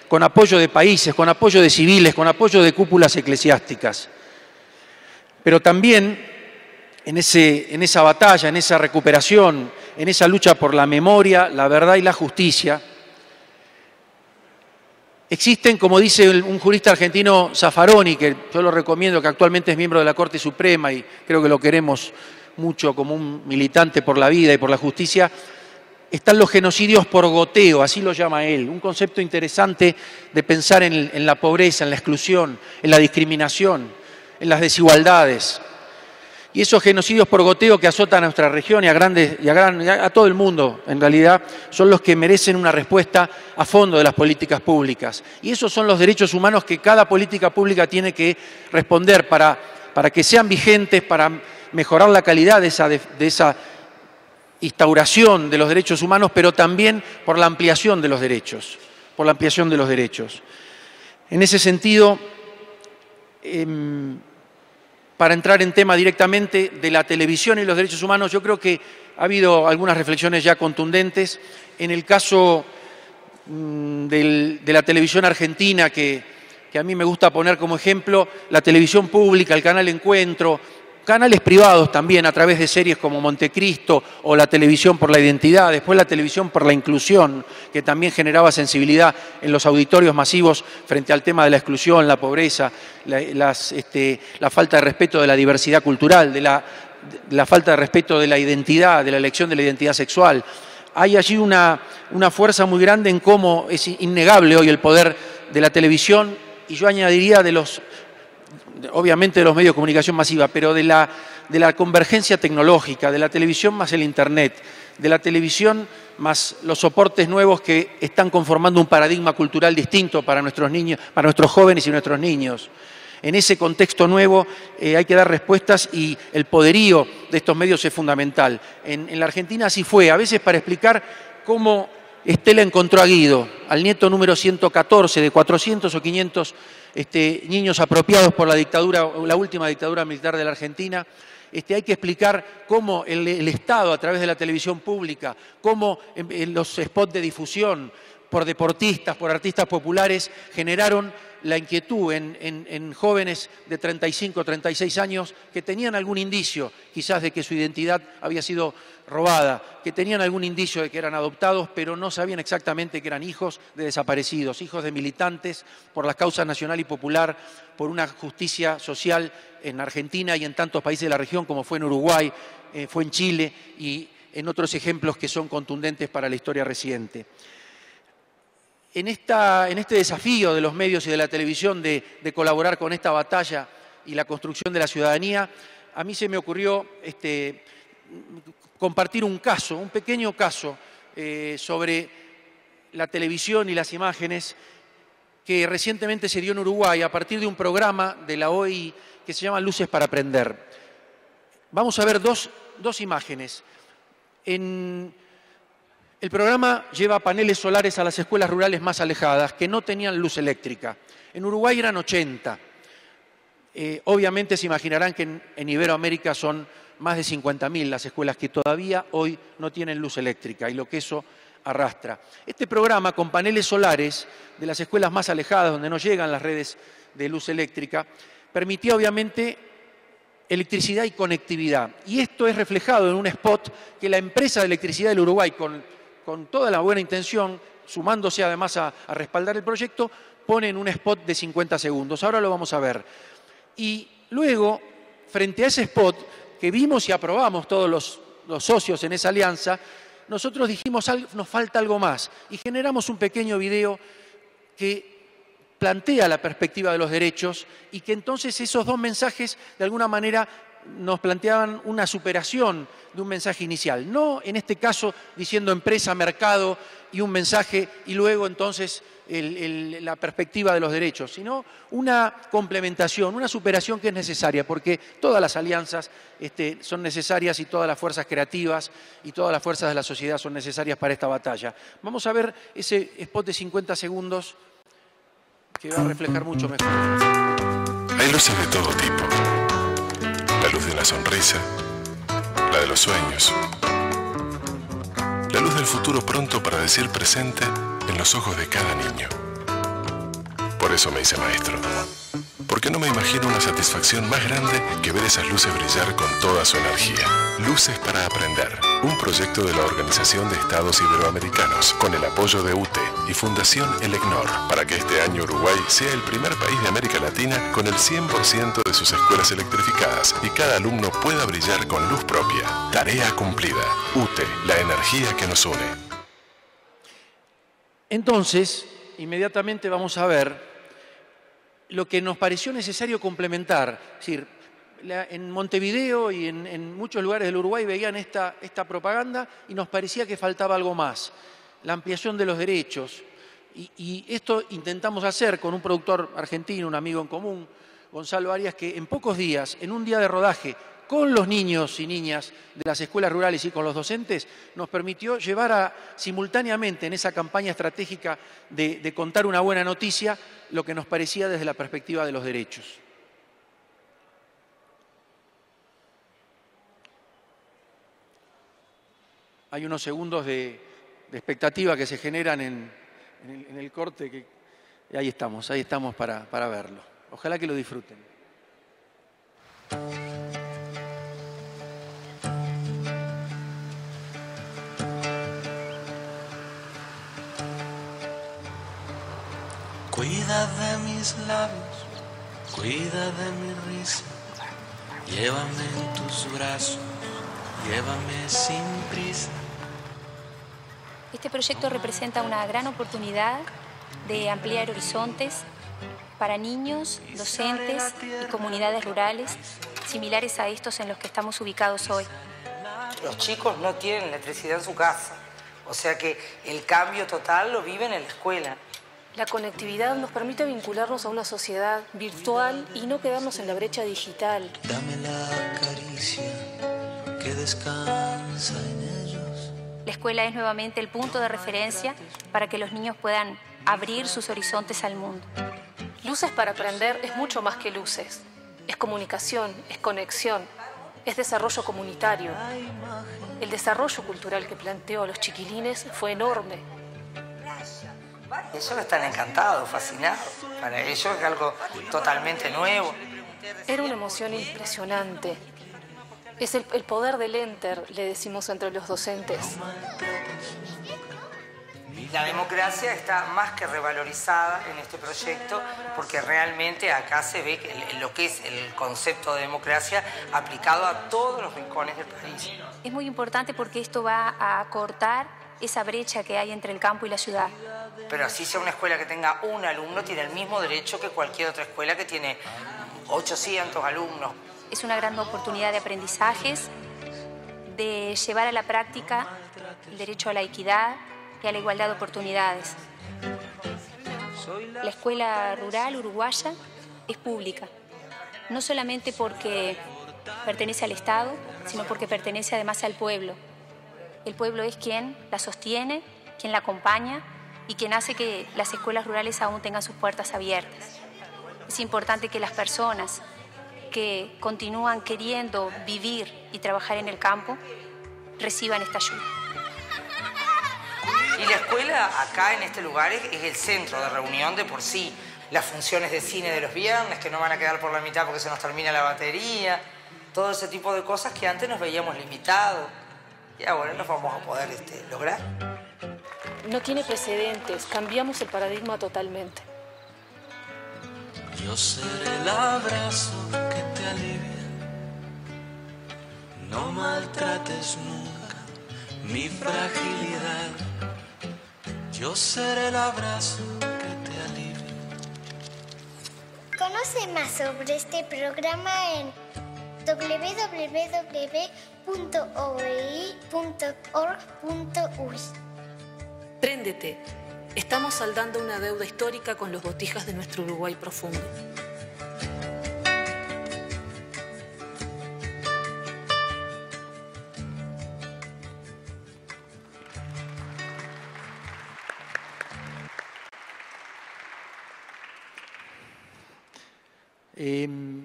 con apoyo de países, con apoyo de civiles, con apoyo de cúpulas eclesiásticas. Pero también en esa batalla, en esa recuperación, en esa lucha por la memoria, la verdad y la justicia, existen, como dice un jurista argentino, Zaffaroni, que yo lo recomiendo, que actualmente es miembro de la Corte Suprema y creo que lo queremos mucho como un militante por la vida y por la justicia, están los genocidios por goteo, así lo llama él, un concepto interesante de pensar en la pobreza, en la exclusión, en la discriminación, en las desigualdades. Y esos genocidios por goteo que azotan a nuestra región y a todo el mundo, en realidad, son los que merecen una respuesta a fondo de las políticas públicas. Y esos son los derechos humanos que cada política pública tiene que responder para que sean vigentes, para mejorar la calidad de esa instauración de los derechos humanos, pero también por la ampliación de los derechos, En ese sentido, para entrar en tema directamente de la televisión y los derechos humanos, yo creo que ha habido algunas reflexiones ya contundentes. En el caso de la televisión argentina, que a mí me gusta poner como ejemplo, la televisión pública, el canal Encuentro, canales privados también a través de series como Montecristo o la televisión por la identidad, después la televisión por la inclusión, que también generaba sensibilidad en los auditorios masivos frente al tema de la exclusión, la pobreza, la falta de respeto de la diversidad cultural, de la falta de respeto de la identidad, de la elección de la identidad sexual. Hay allí una fuerza muy grande en cómo es innegable hoy el poder de la televisión, y yo añadiría obviamente de los medios de comunicación masiva, pero de la convergencia tecnológica, de la televisión más el Internet, de la televisión más los soportes nuevos que están conformando un paradigma cultural distinto para nuestros niños, para nuestros jóvenes y nuestros niños. En ese contexto nuevo hay que dar respuestas y el poderío de estos medios es fundamental. En la Argentina así fue, a veces para explicar cómo Estela encontró a Guido, al nieto número 114 de 400 o 500 niños apropiados por la última dictadura militar de la Argentina. Hay que explicar cómo el Estado, a través de la televisión pública, cómo en los spots de difusión, por deportistas, por artistas populares, generaron la inquietud en jóvenes de 35, 36 años que tenían algún indicio quizás de que su identidad había sido robada, que tenían algún indicio de que eran adoptados, pero no sabían exactamente que eran hijos de desaparecidos, hijos de militantes por la causa nacional y popular, por una justicia social en Argentina y en tantos países de la región como fue en Uruguay, fue en Chile y en otros ejemplos que son contundentes para la historia reciente. En este desafío de los medios y de la televisión de colaborar con esta batalla y la construcción de la ciudadanía, a mí se me ocurrió compartir un caso, un pequeño caso sobre la televisión y las imágenes que recientemente se dio en Uruguay a partir de un programa de la OI que se llama Luces para Aprender. Vamos a ver dos imágenes. El programa lleva paneles solares a las escuelas rurales más alejadas que no tenían luz eléctrica. En Uruguay eran 80. Obviamente se imaginarán que en Iberoamérica son más de 50.000 las escuelas que todavía hoy no tienen luz eléctrica y lo que eso arrastra. Este programa con paneles solares de las escuelas más alejadas donde no llegan las redes de luz eléctrica permitía obviamente electricidad y conectividad. Y esto es reflejado en un spot que la empresa de electricidad del Uruguay con toda la buena intención, sumándose además a respaldar el proyecto, pone en un spot de 50 segundos. Ahora lo vamos a ver. Y luego, frente a ese spot que vimos y aprobamos todos los socios en esa alianza, nosotros dijimos, nos falta algo más. Y generamos un pequeño video que plantea la perspectiva de los derechos y que entonces esos dos mensajes, de alguna manera, nos planteaban una superación de un mensaje inicial. No, en este caso, diciendo empresa, mercado y un mensaje y luego entonces la perspectiva de los derechos, sino una complementación, una superación que es necesaria, porque todas las alianzas son necesarias y todas las fuerzas creativas y todas las fuerzas de la sociedad son necesarias para esta batalla. Vamos a ver ese spot de 50 segundos que va a reflejar mucho mejor. Hay luces de todo tipo. La luz de la sonrisa, la de los sueños, la luz del futuro pronto para decir presente en los ojos de cada niño. Por eso me hice maestro, porque no me imagino una satisfacción más grande que ver esas luces brillar con toda su energía. Luces para Aprender, un proyecto de la Organización de Estados Iberoamericanos, con el apoyo de UTE y Fundación ELECNOR, para que este año Uruguay sea el primer país de América Latina con el 100% de sus escuelas electrificadas y cada alumno pueda brillar con luz propia. Tarea cumplida. UTE, la energía que nos une. Entonces, inmediatamente vamos a ver lo que nos pareció necesario complementar. Es decir, en Montevideo y en muchos lugares del Uruguay veían esta propaganda y nos parecía que faltaba algo más, la ampliación de los derechos. Y esto intentamos hacer con un productor argentino, un amigo en común, Gonzalo Arias, que en pocos días, en un día de rodaje, con los niños y niñas de las escuelas rurales y con los docentes, nos permitió llevar simultáneamente en esa campaña estratégica de contar una buena noticia, lo que nos parecía desde la perspectiva de los derechos. Hay unos segundos de expectativa que se generan en el corte, y ahí estamos para verlo. Ojalá que lo disfruten. Cuida de mis labios, cuida de mi risa, llévame en tus brazos, llévame sin prisa. Este proyecto representa una gran oportunidad de ampliar horizontes para niños, docentes y comunidades rurales similares a estos en los que estamos ubicados hoy. Los chicos no tienen electricidad en su casa, o sea que el cambio total lo viven en la escuela. La conectividad nos permite vincularnos a una sociedad virtual y no quedarnos en la brecha digital. Dame la caricia que descansa en ellos. La escuela es nuevamente el punto de referencia para que los niños puedan abrir sus horizontes al mundo. Luces para Aprender es mucho más que luces. Es comunicación, es conexión, es desarrollo comunitario. El desarrollo cultural que planteó a los chiquilines fue enorme. Ellos están encantados, fascinados. Para ellos es algo totalmente nuevo. Era una emoción impresionante. Es el poder del Enter, le decimos entre los docentes. La democracia está más que revalorizada en este proyecto porque realmente acá se ve lo que es el concepto de democracia aplicado a todos los rincones del país. Es muy importante porque esto va a acortar esa brecha que hay entre el campo y la ciudad. Pero así sea una escuela que tenga un alumno, tiene el mismo derecho que cualquier otra escuela que tiene 800 alumnos. Es una gran oportunidad de aprendizajes, de llevar a la práctica el derecho a la equidad y a la igualdad de oportunidades. La escuela rural uruguaya es pública, no solamente porque pertenece al Estado, sino porque pertenece además al pueblo. El pueblo es quien la sostiene, quien la acompaña y quien hace que las escuelas rurales aún tengan sus puertas abiertas. Es importante que las personas que continúan queriendo vivir y trabajar en el campo reciban esta ayuda. Y la escuela acá en este lugar es el centro de reunión de por sí. Las funciones de cine de los viernes que no van a quedar por la mitad porque se nos termina la batería. Todo ese tipo de cosas que antes nos veíamos limitados. Y ahora nos vamos a poder lograr. No tiene precedentes, cambiamos el paradigma totalmente. Yo seré el abrazo que te alivia. No maltrates nunca mi fragilidad. Yo seré el abrazo que te alivia. Conoce más sobre este programa en www.oei.org.uy. Préndete. Estamos saldando una deuda histórica con los botijas de nuestro Uruguay profundo.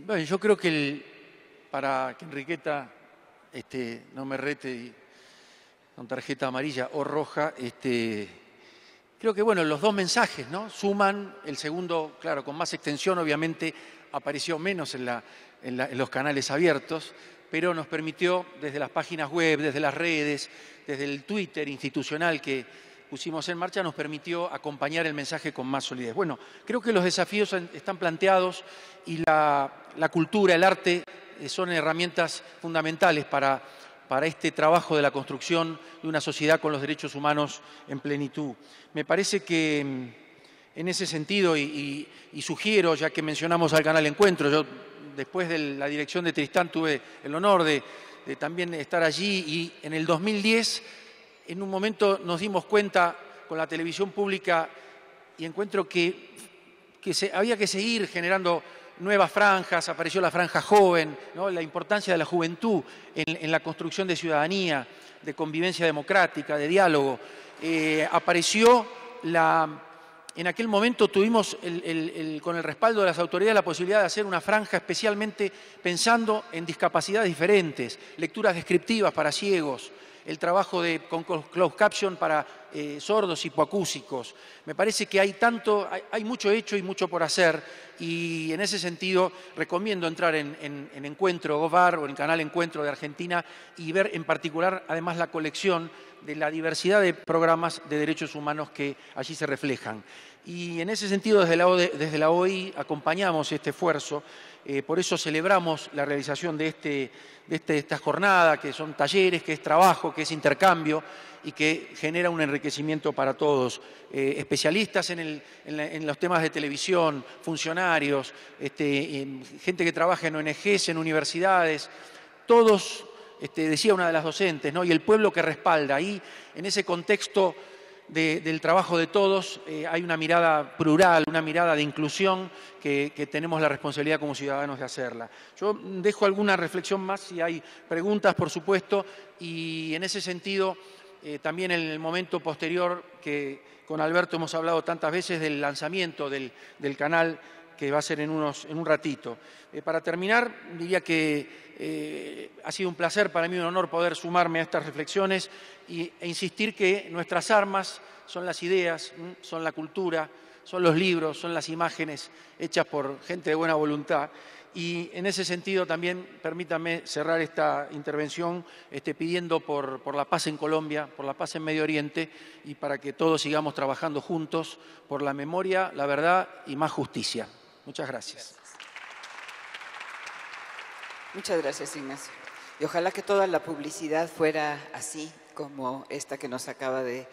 Bueno, yo creo que para que Enriqueta no me rete con tarjeta amarilla o roja, creo que bueno, los dos mensajes, ¿no? Suman. El segundo, claro, con más extensión, obviamente apareció menos en los canales abiertos, pero nos permitió desde las páginas web, desde las redes, desde el Twitter institucional que pusimos en marcha, nos permitió acompañar el mensaje con más solidez. Bueno, creo que los desafíos están planteados y la cultura, el arte son herramientas fundamentales para este trabajo de la construcción de una sociedad con los derechos humanos en plenitud. Me parece que en ese sentido, y sugiero, ya que mencionamos al Canal Encuentro, yo después de la dirección de Tristán tuve el honor de también estar allí, y en el 2010, en un momento nos dimos cuenta con la televisión pública y Encuentro que había que seguir generando nuevas franjas. Apareció la franja joven, ¿no? La importancia de la juventud en la construcción de ciudadanía, de convivencia democrática, de diálogo. Apareció en aquel momento tuvimos con el respaldo de las autoridades la posibilidad de hacer una franja especialmente pensando en discapacidades diferentes, lecturas descriptivas para ciegos, el trabajo con closed caption para sordos hipoacúsicos. Me parece que hay mucho hecho y mucho por hacer, y en ese sentido recomiendo entrar en Encuentro Govar o en Canal Encuentro de Argentina y ver en particular además la colección de la diversidad de programas de derechos humanos que allí se reflejan. Y en ese sentido desde la OEI acompañamos este esfuerzo. Por eso celebramos la realización de esta jornada, que son talleres, que es trabajo, que es intercambio y que genera un enriquecimiento para todos. Especialistas en los temas de televisión, funcionarios, gente que trabaja en ONGs, en universidades, todos, decía una de las docentes, ¿no? Y el pueblo que respalda. Ahí, en ese contexto del trabajo de todos, hay una mirada plural, una mirada de inclusión que tenemos la responsabilidad como ciudadanos de hacerla. Yo dejo alguna reflexión más, si hay preguntas, por supuesto, y en ese sentido, también en el momento posterior, que con Alberto hemos hablado tantas veces del lanzamiento del canal, que va a ser en un ratito. Para terminar, diría que ha sido un placer para mí, un honor poder sumarme a estas reflexiones e insistir que nuestras armas son las ideas, son la cultura, son los libros, son las imágenes hechas por gente de buena voluntad. Y en ese sentido también permítanme cerrar esta intervención pidiendo por la paz en Colombia, por la paz en Medio Oriente y para que todos sigamos trabajando juntos por la memoria, la verdad y más justicia. Muchas gracias. Muchas gracias, Ignacio. Y ojalá que toda la publicidad fuera así como esta que nos acaba de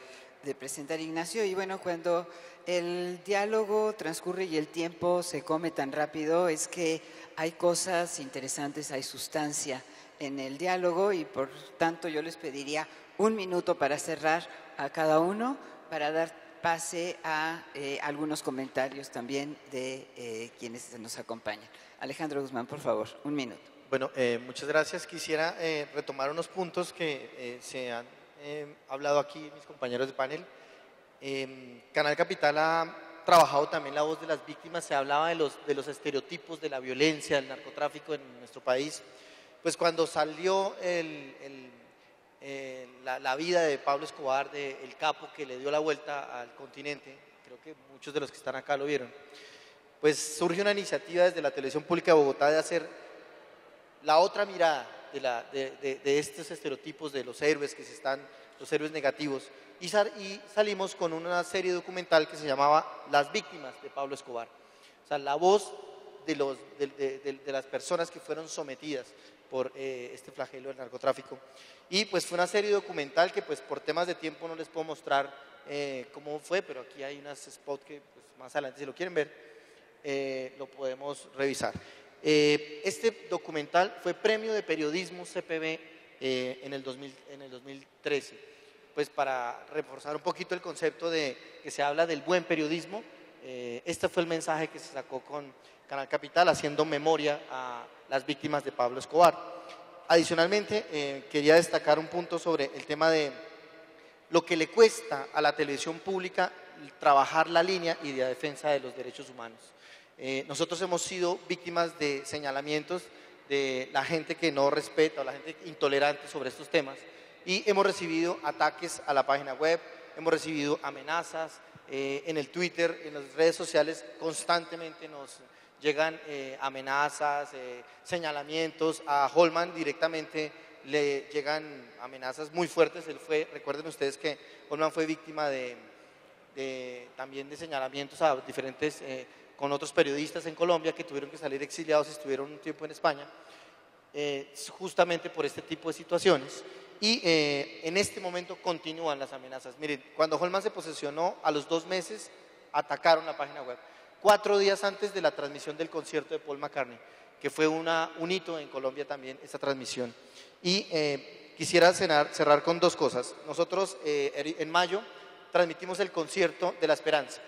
presentar Ignacio. Y bueno, cuando el diálogo transcurre y el tiempo se come tan rápido, es que hay cosas interesantes, hay sustancia en el diálogo y por tanto yo les pediría 1 minuto para cerrar a cada uno, para dar pase a algunos comentarios también de quienes nos acompañan. Alejandro Guzmán, por favor, 1 minuto. Bueno, muchas gracias. Quisiera retomar unos puntos que se han hablado aquí mis compañeros de panel. Canal Capital ha trabajado también la voz de las víctimas. Se hablaba de los estereotipos de la violencia, del narcotráfico en nuestro país. Pues cuando salió la vida de Pablo Escobar, el capo que le dio la vuelta al continente, creo que muchos de los que están acá lo vieron, pues surge una iniciativa desde la Televisión Pública de Bogotá de hacer la otra mirada de estos estereotipos de los héroes los héroes negativos, y salimos con una serie documental que se llamaba Las víctimas de Pablo Escobar. O sea, la voz de las personas que fueron sometidas por este flagelo del narcotráfico. Y pues fue una serie documental que pues por temas de tiempo no les puedo mostrar cómo fue, pero aquí hay unas spots que pues, más adelante si lo quieren ver, lo podemos revisar. Este documental fue premio de periodismo CPB en el 2013. Pues para reforzar un poquito el concepto de que se habla del buen periodismo, este fue el mensaje que se sacó con Canal Capital, haciendo memoria a las víctimas de Pablo Escobar. Adicionalmente, quería destacar un punto sobre el tema de lo que le cuesta a la televisión pública trabajar la línea y de defensa de los derechos humanos. Nosotros hemos sido víctimas de señalamientos de la gente que no respeta o la gente intolerante sobre estos temas y hemos recibido ataques a la página web, hemos recibido amenazas en el Twitter, en las redes sociales constantemente nos llegan amenazas, señalamientos. A Holman directamente le llegan amenazas muy fuertes. Recuerden ustedes que Holman fue víctima también de señalamientos a diferentes con otros periodistas en Colombia que tuvieron que salir exiliados y estuvieron un tiempo en España, justamente por este tipo de situaciones. Y en este momento continúan las amenazas. Miren, cuando Holman se posesionó, a los 2 meses atacaron la página web. 4 días antes de la transmisión del concierto de Paul McCartney, que fue un hito en Colombia también, esta transmisión. Y quisiera cerrar con 2 cosas. Nosotros en mayo transmitimos el concierto de la Esperanza.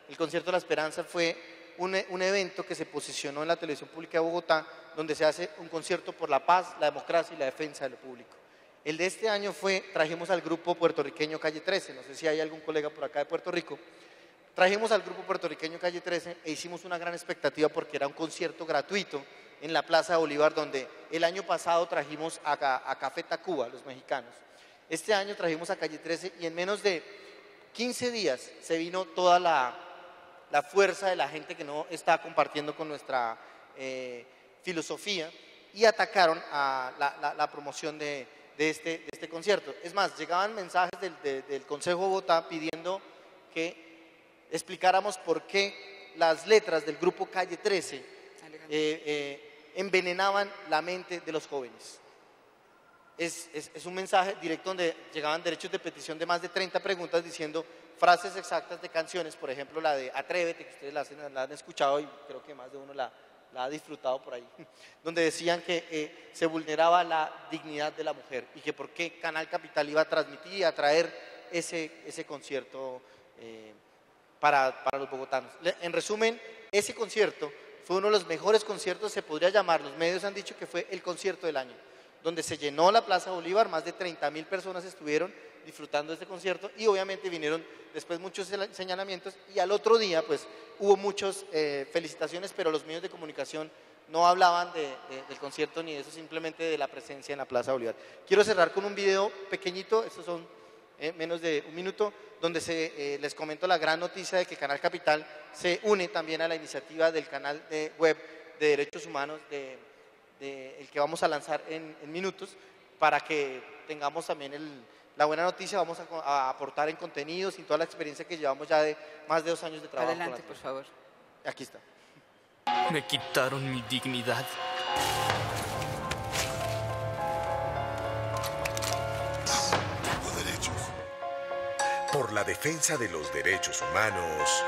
El concierto de la Esperanza fue un evento que se posicionó en la Televisión Pública de Bogotá, donde se hace un concierto por la paz, la democracia y la defensa de lo público. El de este año trajimos al grupo puertorriqueño Calle 13, no sé si hay algún colega por acá de Puerto Rico. Trajimos al grupo puertorriqueño Calle 13 e hicimos una gran expectativa porque era un concierto gratuito en la Plaza de Bolívar, donde el año pasado trajimos a Café Tacuba, los mexicanos. Este año trajimos a Calle 13 y en menos de 15 días se vino toda la fuerza de la gente que no está compartiendo con nuestra filosofía y atacaron a la promoción de este concierto. Es más, llegaban mensajes del Consejo de Bogotá pidiendo que explicáramos por qué las letras del grupo Calle 13 envenenaban la mente de los jóvenes. Es un mensaje directo donde llegaban derechos de petición de más de 30 preguntas diciendo frases exactas de canciones, por ejemplo la de Atrévete, que ustedes la han escuchado y creo que más de uno la ha disfrutado por ahí, donde decían que se vulneraba la dignidad de la mujer y que por qué Canal Capital iba a transmitir y a traer ese concierto para los bogotanos. En resumen, ese concierto fue uno de los mejores conciertos, se podría llamar, los medios han dicho que fue el concierto del año, donde se llenó la Plaza Bolívar, más de 30.000 personas estuvieron disfrutando de este concierto y obviamente vinieron después muchos señalamientos y al otro día pues hubo muchas felicitaciones, pero los medios de comunicación no hablaban del concierto ni de eso, simplemente de la presencia en la Plaza Bolívar. Quiero cerrar con un video pequeñito, estos son menos de un minuto, donde les comento la gran noticia de que Canal Capital se une también a la iniciativa del canal de web de derechos humanos, el que vamos a lanzar en minutos, para que tengamos también la buena noticia. Vamos a aportar en contenidos y toda la experiencia que llevamos ya de más de 2 años de trabajo. Adelante, por favor. Aquí está. Me quitaron mi dignidad. Derechos. Por la defensa de los derechos humanos,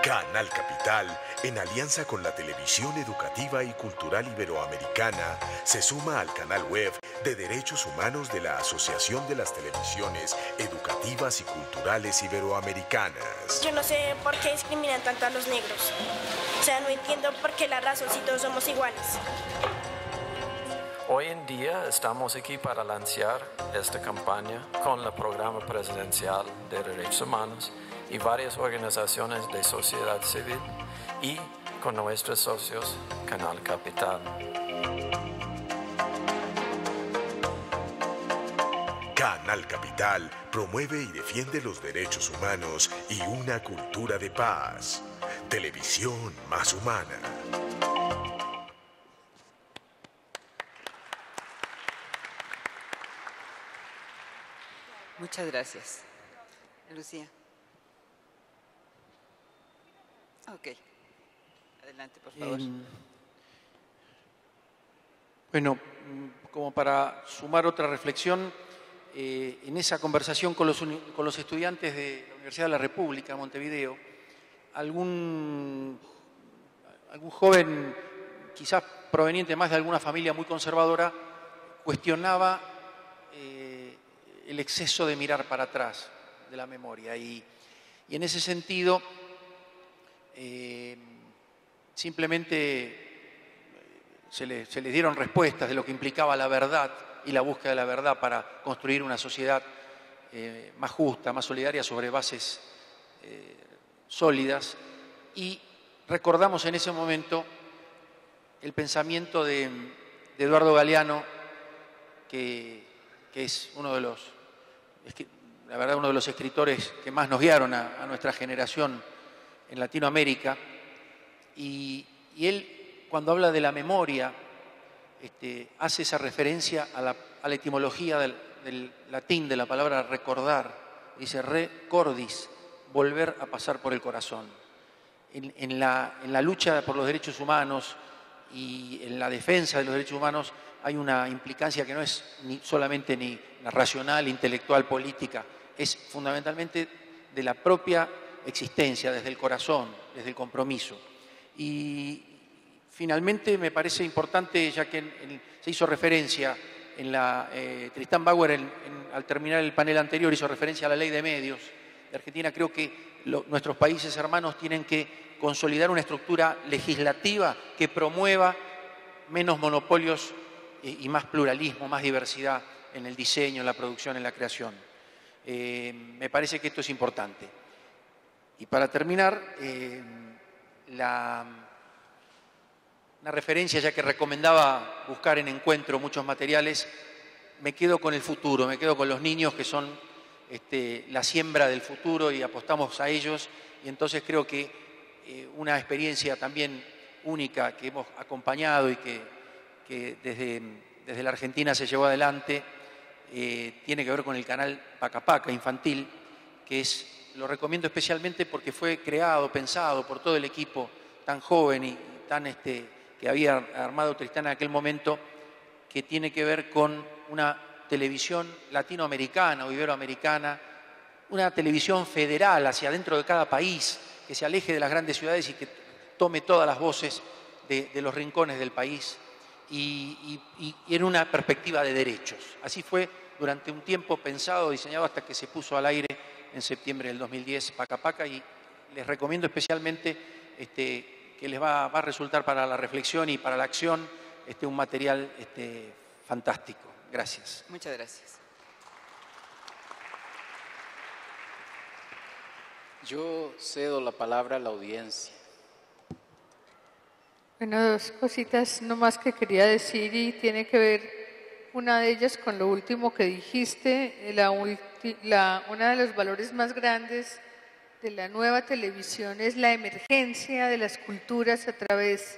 Canal Capital, en alianza con la Televisión Educativa y Cultural Iberoamericana, se suma al canal web de Derechos Humanos de la Asociación de las Televisiones Educativas y Culturales Iberoamericanas. Yo no sé por qué discriminan tanto a los negros. O sea, no entiendo por qué la razón si todos somos iguales. Hoy en día estamos aquí para lanzar esta campaña con el Programa Presidencial de Derechos Humanos y varias organizaciones de sociedad civil y con nuestros socios Canal Capital. Canal Capital promueve y defiende los derechos humanos y una cultura de paz. Televisión más humana. Muchas gracias. Lucía. Ok. Adelante, por favor. Bueno, como para sumar otra reflexión, en esa conversación con los estudiantes de la Universidad de la República, Montevideo, algún joven, quizás proveniente más de alguna familia muy conservadora, cuestionaba el exceso de mirar para atrás de la memoria. Y en ese sentido, simplemente se les dieron respuestas de lo que implicaba la verdad y la búsqueda de la verdad para construir una sociedad más justa, más solidaria, sobre bases sólidas. Y recordamos en ese momento el pensamiento de Eduardo Galeano, que es uno de los escritores que más nos guiaron a nuestra generación en Latinoamérica. Y él, cuando habla de la memoria, hace esa referencia a la etimología del latín de la palabra recordar. Dice recordis, volver a pasar por el corazón. En la lucha por los derechos humanos y en la defensa de los derechos humanos hay una implicancia que no es solamente ni la racional, intelectual, política, es fundamentalmente de la propia existencia, desde el corazón, desde el compromiso. Y finalmente me parece importante, ya que se hizo referencia Tristán Bauer al terminar el panel anterior hizo referencia a la ley de medios de Argentina. Creo que nuestros países hermanos tienen que consolidar una estructura legislativa que promueva menos monopolios y más pluralismo, más diversidad en el diseño, en la producción, en la creación. Me parece que esto es importante. Y para terminar, una referencia, ya que recomendaba buscar en Encuentro muchos materiales, me quedo con el futuro, me quedo con los niños que son la siembra del futuro y apostamos a ellos. Y entonces creo que una experiencia también única que hemos acompañado y que desde la Argentina se llevó adelante tiene que ver con el canal Paca Paca infantil, que lo recomiendo especialmente porque fue creado, pensado por todo el equipo tan joven y tan que había armado Tristán en aquel momento, que tiene que ver con una televisión latinoamericana o iberoamericana, una televisión federal hacia adentro de cada país, que se aleje de las grandes ciudades y que tome todas las voces de los rincones del país y en una perspectiva de derechos. Así fue durante un tiempo pensado, diseñado, hasta que se puso al aire en septiembre del 2010 Paca Paca, y les recomiendo especialmente que les va a resultar para la reflexión y para la acción un material fantástico. Gracias. Muchas gracias. Yo cedo la palabra a la audiencia. Bueno, dos cositas nomás que quería decir y tiene que ver una de ellas con lo último que dijiste. Uno de los valores más grandes de la nueva televisión es la emergencia de las culturas a través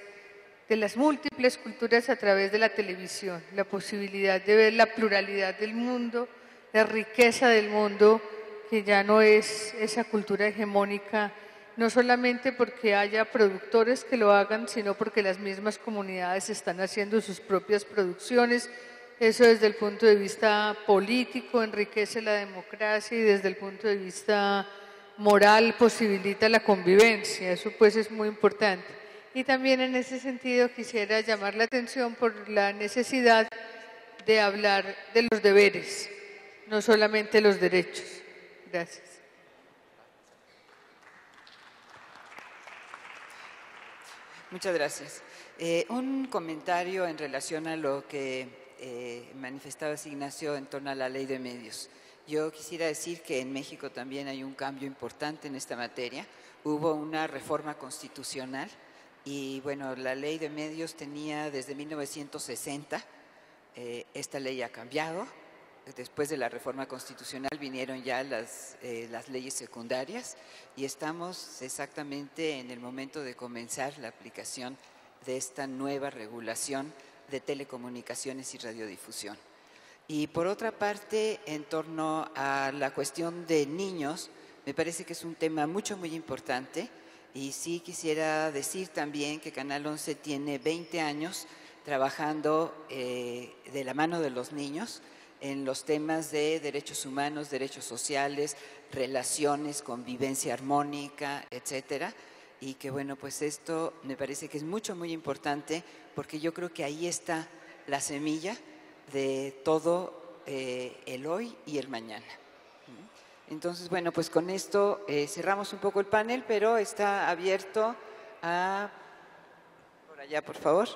de las múltiples culturas a través de la televisión, la posibilidad de ver la pluralidad del mundo, la riqueza del mundo, que ya no es esa cultura hegemónica, no solamente porque haya productores que lo hagan, sino porque las mismas comunidades están haciendo sus propias producciones. Eso desde el punto de vista político enriquece la democracia y desde el punto de vista moral posibilita la convivencia. Eso pues es muy importante. Y también en ese sentido quisiera llamar la atención por la necesidad de hablar de los deberes, no solamente los derechos. Gracias. Muchas gracias. Un comentario en relación a lo que manifestaba Ignacio en torno a la ley de medios. Yo quisiera decir que en México también hay un cambio importante en esta materia. Hubo una reforma constitucional y bueno, la ley de medios tenía desde 1960, esta ley ha cambiado. Después de la reforma constitucional vinieron ya las leyes secundarias y estamos exactamente en el momento de comenzar la aplicación de esta nueva regulación de telecomunicaciones y radiodifusión. Y por otra parte, en torno a la cuestión de niños, me parece que es un tema muy importante y sí quisiera decir también que Canal 11 tiene 20 años trabajando de la mano de los niños en los temas de derechos humanos, derechos sociales, relaciones, convivencia armónica, etcétera. Y que bueno, pues esto me parece que es muy importante porque yo creo que ahí está la semilla de todo el hoy y el mañana. Entonces, bueno, pues con esto cerramos un poco el panel, pero está abierto a… Por allá, por favor.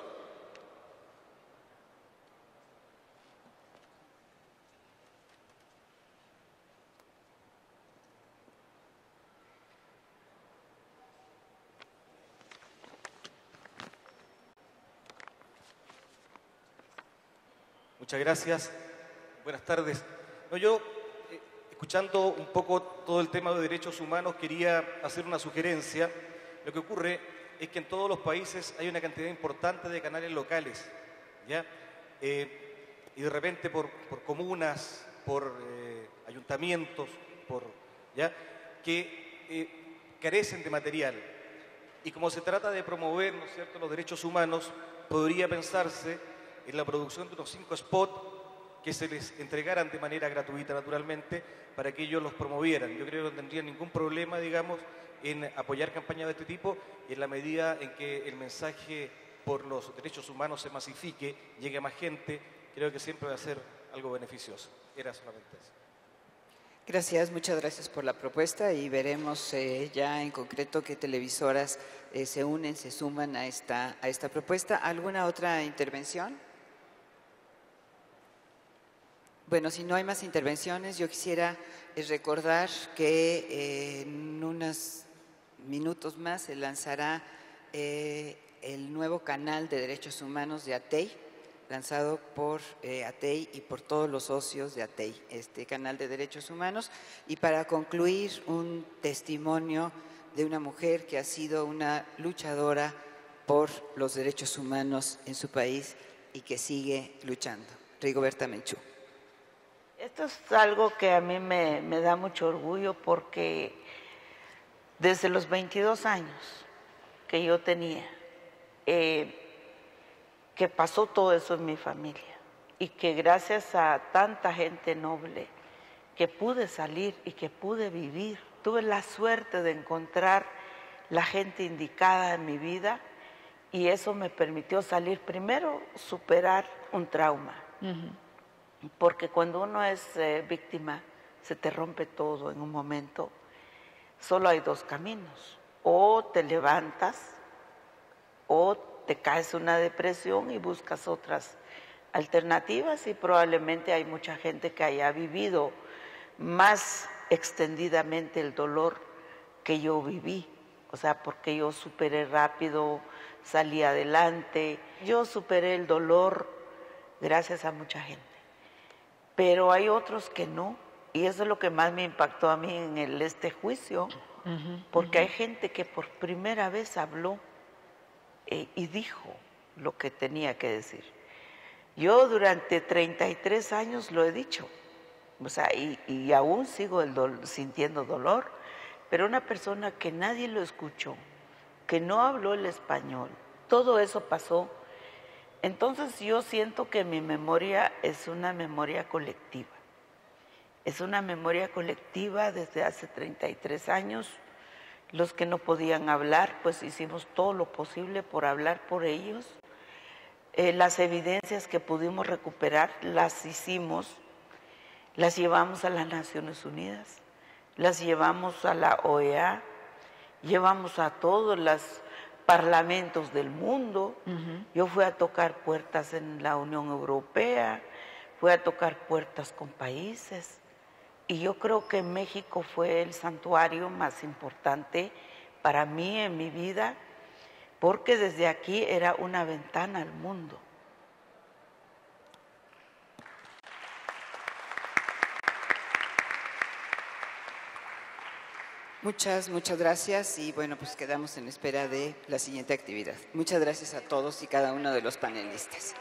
Muchas gracias. Buenas tardes. Yo, escuchando un poco todo el tema de derechos humanos, quería hacer una sugerencia. Lo que ocurre es que en todos los países hay una cantidad importante de canales locales, ¿ya? Y de repente por comunas, por ayuntamientos, ¿ya? Que carecen de material. Y como se trata de promover, ¿no es cierto?, los derechos humanos, podría pensarse en la producción de unos 5 spots que se les entregaran de manera gratuita, naturalmente, para que ellos los promovieran. Yo creo que no tendrían ningún problema, digamos, en apoyar campañas de este tipo y en la medida en que el mensaje por los derechos humanos se masifique, llegue a más gente, creo que siempre va a ser algo beneficioso. Era solamente eso. Gracias, muchas gracias por la propuesta y veremos ya en concreto qué televisoras se unen, se suman a esta propuesta. ¿Alguna otra intervención? Bueno, si no hay más intervenciones, yo quisiera recordar que en unos minutos más se lanzará el nuevo canal de derechos humanos de ATEI, lanzado por ATEI y por todos los socios de ATEI, este canal de derechos humanos. Y para concluir, un testimonio de una mujer que ha sido una luchadora por los derechos humanos en su país y que sigue luchando. Rigoberta Menchú. Esto es algo que a mí me da mucho orgullo porque desde los 22 años que yo tenía, que pasó todo eso en mi familia y que gracias a tanta gente noble que pude salir y que pude vivir, tuve la suerte de encontrar la gente indicada en mi vida y eso me permitió salir primero, superar un trauma. Porque cuando uno es víctima, se te rompe todo en un momento. Solo hay 2 caminos. O te levantas, o te caes en una depresión y buscas otras alternativas. Y probablemente hay mucha gente que haya vivido más extendidamente el dolor que yo viví. o sea, porque yo superé rápido, salí adelante, yo superé el dolor gracias a mucha gente, pero hay otros que no, y eso es lo que más me impactó a mí en este juicio, porque hay gente que por primera vez habló y dijo lo que tenía que decir. Yo durante 33 años lo he dicho, o sea, y aún sigo sintiendo dolor, pero una persona que nadie lo escuchó, que no habló el español, todo eso pasó. Entonces yo siento que mi memoria es una memoria colectiva. Es una memoria colectiva desde hace 33 años. Los que no podían hablar, pues hicimos todo lo posible por hablar por ellos. Las evidencias que pudimos recuperar las hicimos, las llevamos a las Naciones Unidas, las llevamos a la OEA, llevamos a todos los parlamentos del mundo. Yo fui a tocar puertas en la Unión Europea, fui a tocar puertas con países. Y yo creo que México fue el santuario más importante para mí en mi vida, porque desde aquí era una ventana al mundo. Muchas gracias y bueno, pues quedamos en espera de la siguiente actividad. Muchas gracias a todos y cada uno de los panelistas.